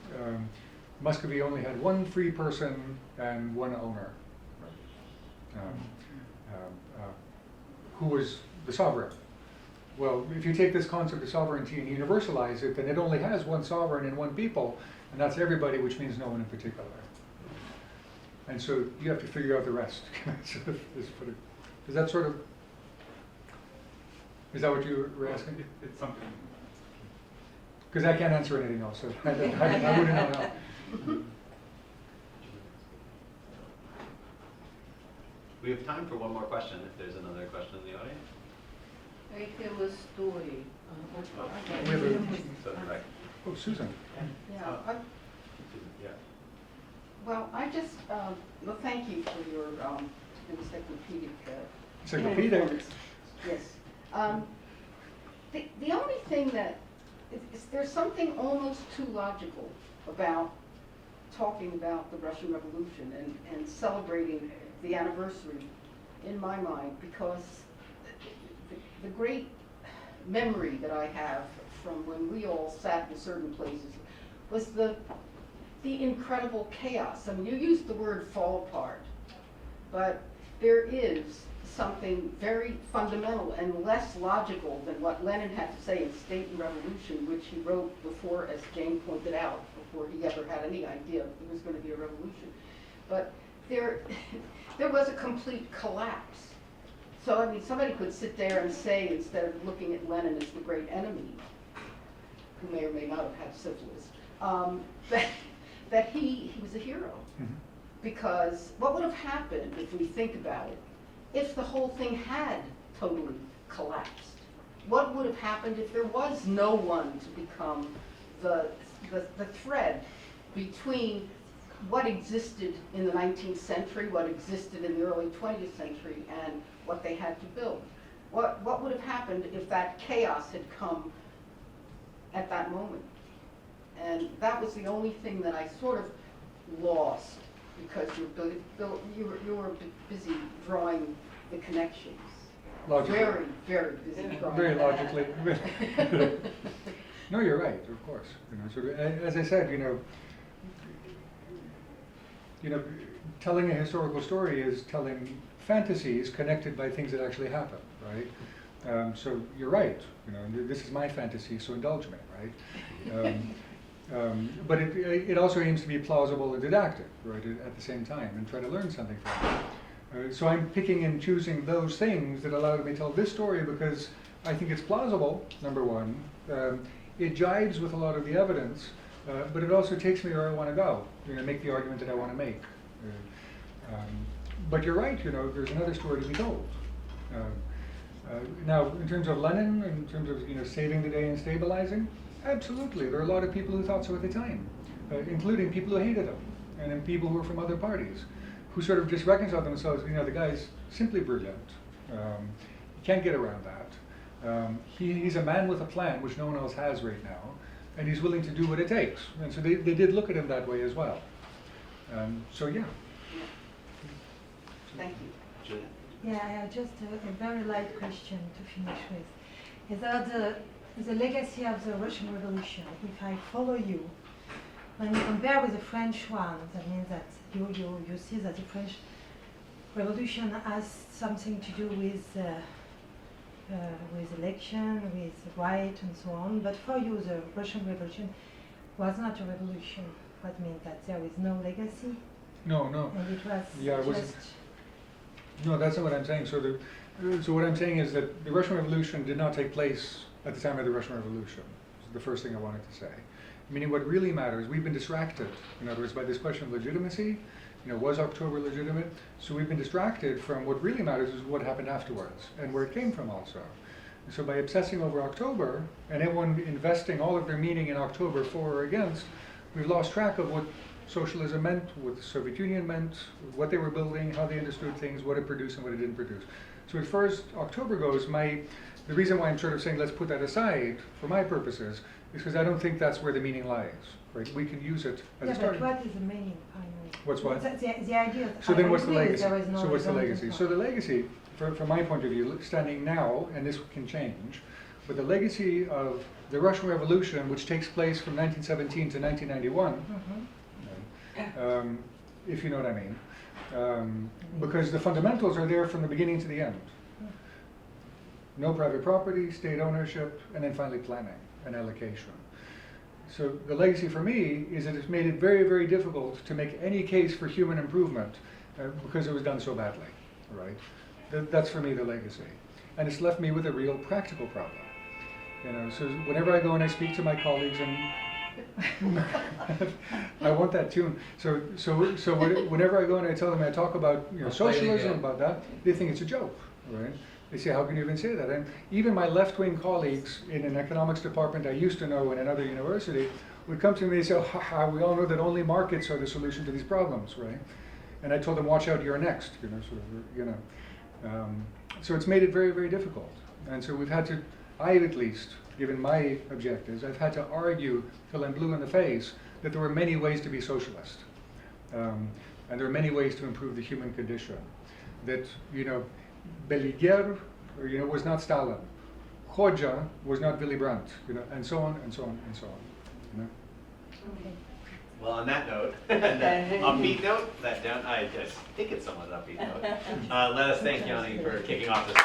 Muscovy only had one free person and one owner, who was the sovereign. Well, if you take this concept of sovereignty and universalize it, then it only has one sovereign and one people, and that's everybody, which means no one in particular. And so you have to figure out the rest. Is that sort of, is that what you were asking?
It's something.
Because I can't answer anything else, so I wouldn't know how.
We have time for one more question, if there's another question in the audience.
I have a story.
We have a-
So, right.
Oh, Susan.
Yeah,
Yeah.
well, I just, well, thank you for your encyclopedic.
Encyclopedic?
influence. Yes. The only thing that, there's something almost too logical about talking about the Russian Revolution and celebrating the anniversary in my mind, because the great memory that I have from when we all sat in certain places was the incredible chaos. I mean, you used the word fall apart, but there is something very fundamental and less logical than what Lenin had to say in State and Revolution, which he wrote before, as Jane pointed out, before he ever had any idea there was going to be a revolution. But there was a complete collapse. So, I mean, somebody could sit there and say, instead of looking at Lenin as the great enemy, who may or may not have had syphilis, that he was a hero.
Mm-hmm.
Because what would have happened, if we think about it, if the whole thing had totally collapsed? What would have happened if there was no one to become the thread between what existed in the 19th century, what existed in the early 20th century, and what they had to build? What would have happened if that chaos had come at that moment? And that was the only thing that I sort of lost, because you were busy drawing the connections.
Logically.
Very, very busy drawing.
Very logically. No, you're right, of course. Sort of, as I said, telling a historical story is telling fantasies connected by things that actually happen, right? So you're right. This is my fantasy, so indulge me, right? But it also aims to be plausible and didactic, right, at the same time, and try to learn something from it. So I'm picking and choosing those things that allow me to tell this story because I think it's plausible, number one. It jives with a lot of the evidence, but it also takes me where I want to go, make the argument that I want to make. But you're right, there's another story to be told. Now, in terms of Lenin, in terms of saving the day and stabilizing, absolutely. There are a lot of people who thought so at the time, including people who hated him, and then people who were from other parties, who sort of just reconciled themselves, the guy's simply brilliant. You can't get around that. He's a man with a plan, which no one else has right now, and he's willing to do what it takes. And so they did look at him that way as well. So yeah.
Thank you.
Julia?
Yeah, just a very light question to finish with. Is that the legacy of the Russian Revolution, if I follow you, when you compare with the French one, that means that you see that the French Revolution has something to do with election, with right and so on, but for you the Russian Revolution was not a revolution. What means that there is no legacy?
No.
And it was
Yeah, it wasn't. No, that's not what I'm saying. So what I'm saying is that the Russian Revolution did not take place at the time of the Russian Revolution. This is the first thing I wanted to say. Meaning what really matters, we've been distracted, in other words, by this question of legitimacy, Was October legitimate? So we've been distracted from what really matters is what happened afterwards and where it came from also. So by obsessing over October and everyone investing all of their meaning in October for or against, we've lost track of what socialism meant, what the Soviet Union meant, what they were building, how they understood things, what it produced and what it didn't produce. So as far as October goes, the reason why I'm sort of saying let's put that aside for my purposes is because I don't think that's where the meaning lies. Right? We can use it as a
Yeah,
starting.
but what is the meaning finally?
What's what?
The idea.
So then what's the
I agree
legacy?
there is no
So what's the
horizontal
legacy?
thought.
So the legacy, from my point of view, standing now, and this can change, but the legacy of the Russian Revolution, which takes place from 1917 to 1991, if you know what I mean, because the fundamentals are there from the beginning to the end. No private property, state ownership, and then finally planning and allocation. So the legacy for me is that it's made it very, very difficult to make any case for human improvement because it was done so badly, right? That's for me the legacy. And it's left me with a real practical problem. So whenever I go and I speak to my colleagues and I want that tune. So whenever I go and I tell them I talk about socialism, about that, they think it's a joke, right? They say, how can you even say that? And even my left-wing colleagues in an economics department I used to know in another university would come to me and say, oh, we all know that only markets are the solution to these problems, right? And I told them, watch out, you're next, So it's made it very, very difficult. And so we've had to, I at least, given my objectives, I've had to argue till I'm blue in the face that there were many ways to be socialist. And there are many ways to improve the human condition. That, Beliger, was not Stalin. Hoxha was not Willy Brandt, and so on, and so on, and so on.
Well, on that note, that upbeat note, I just think it's somewhat upbeat note. Let us thank Yanni for kicking off this.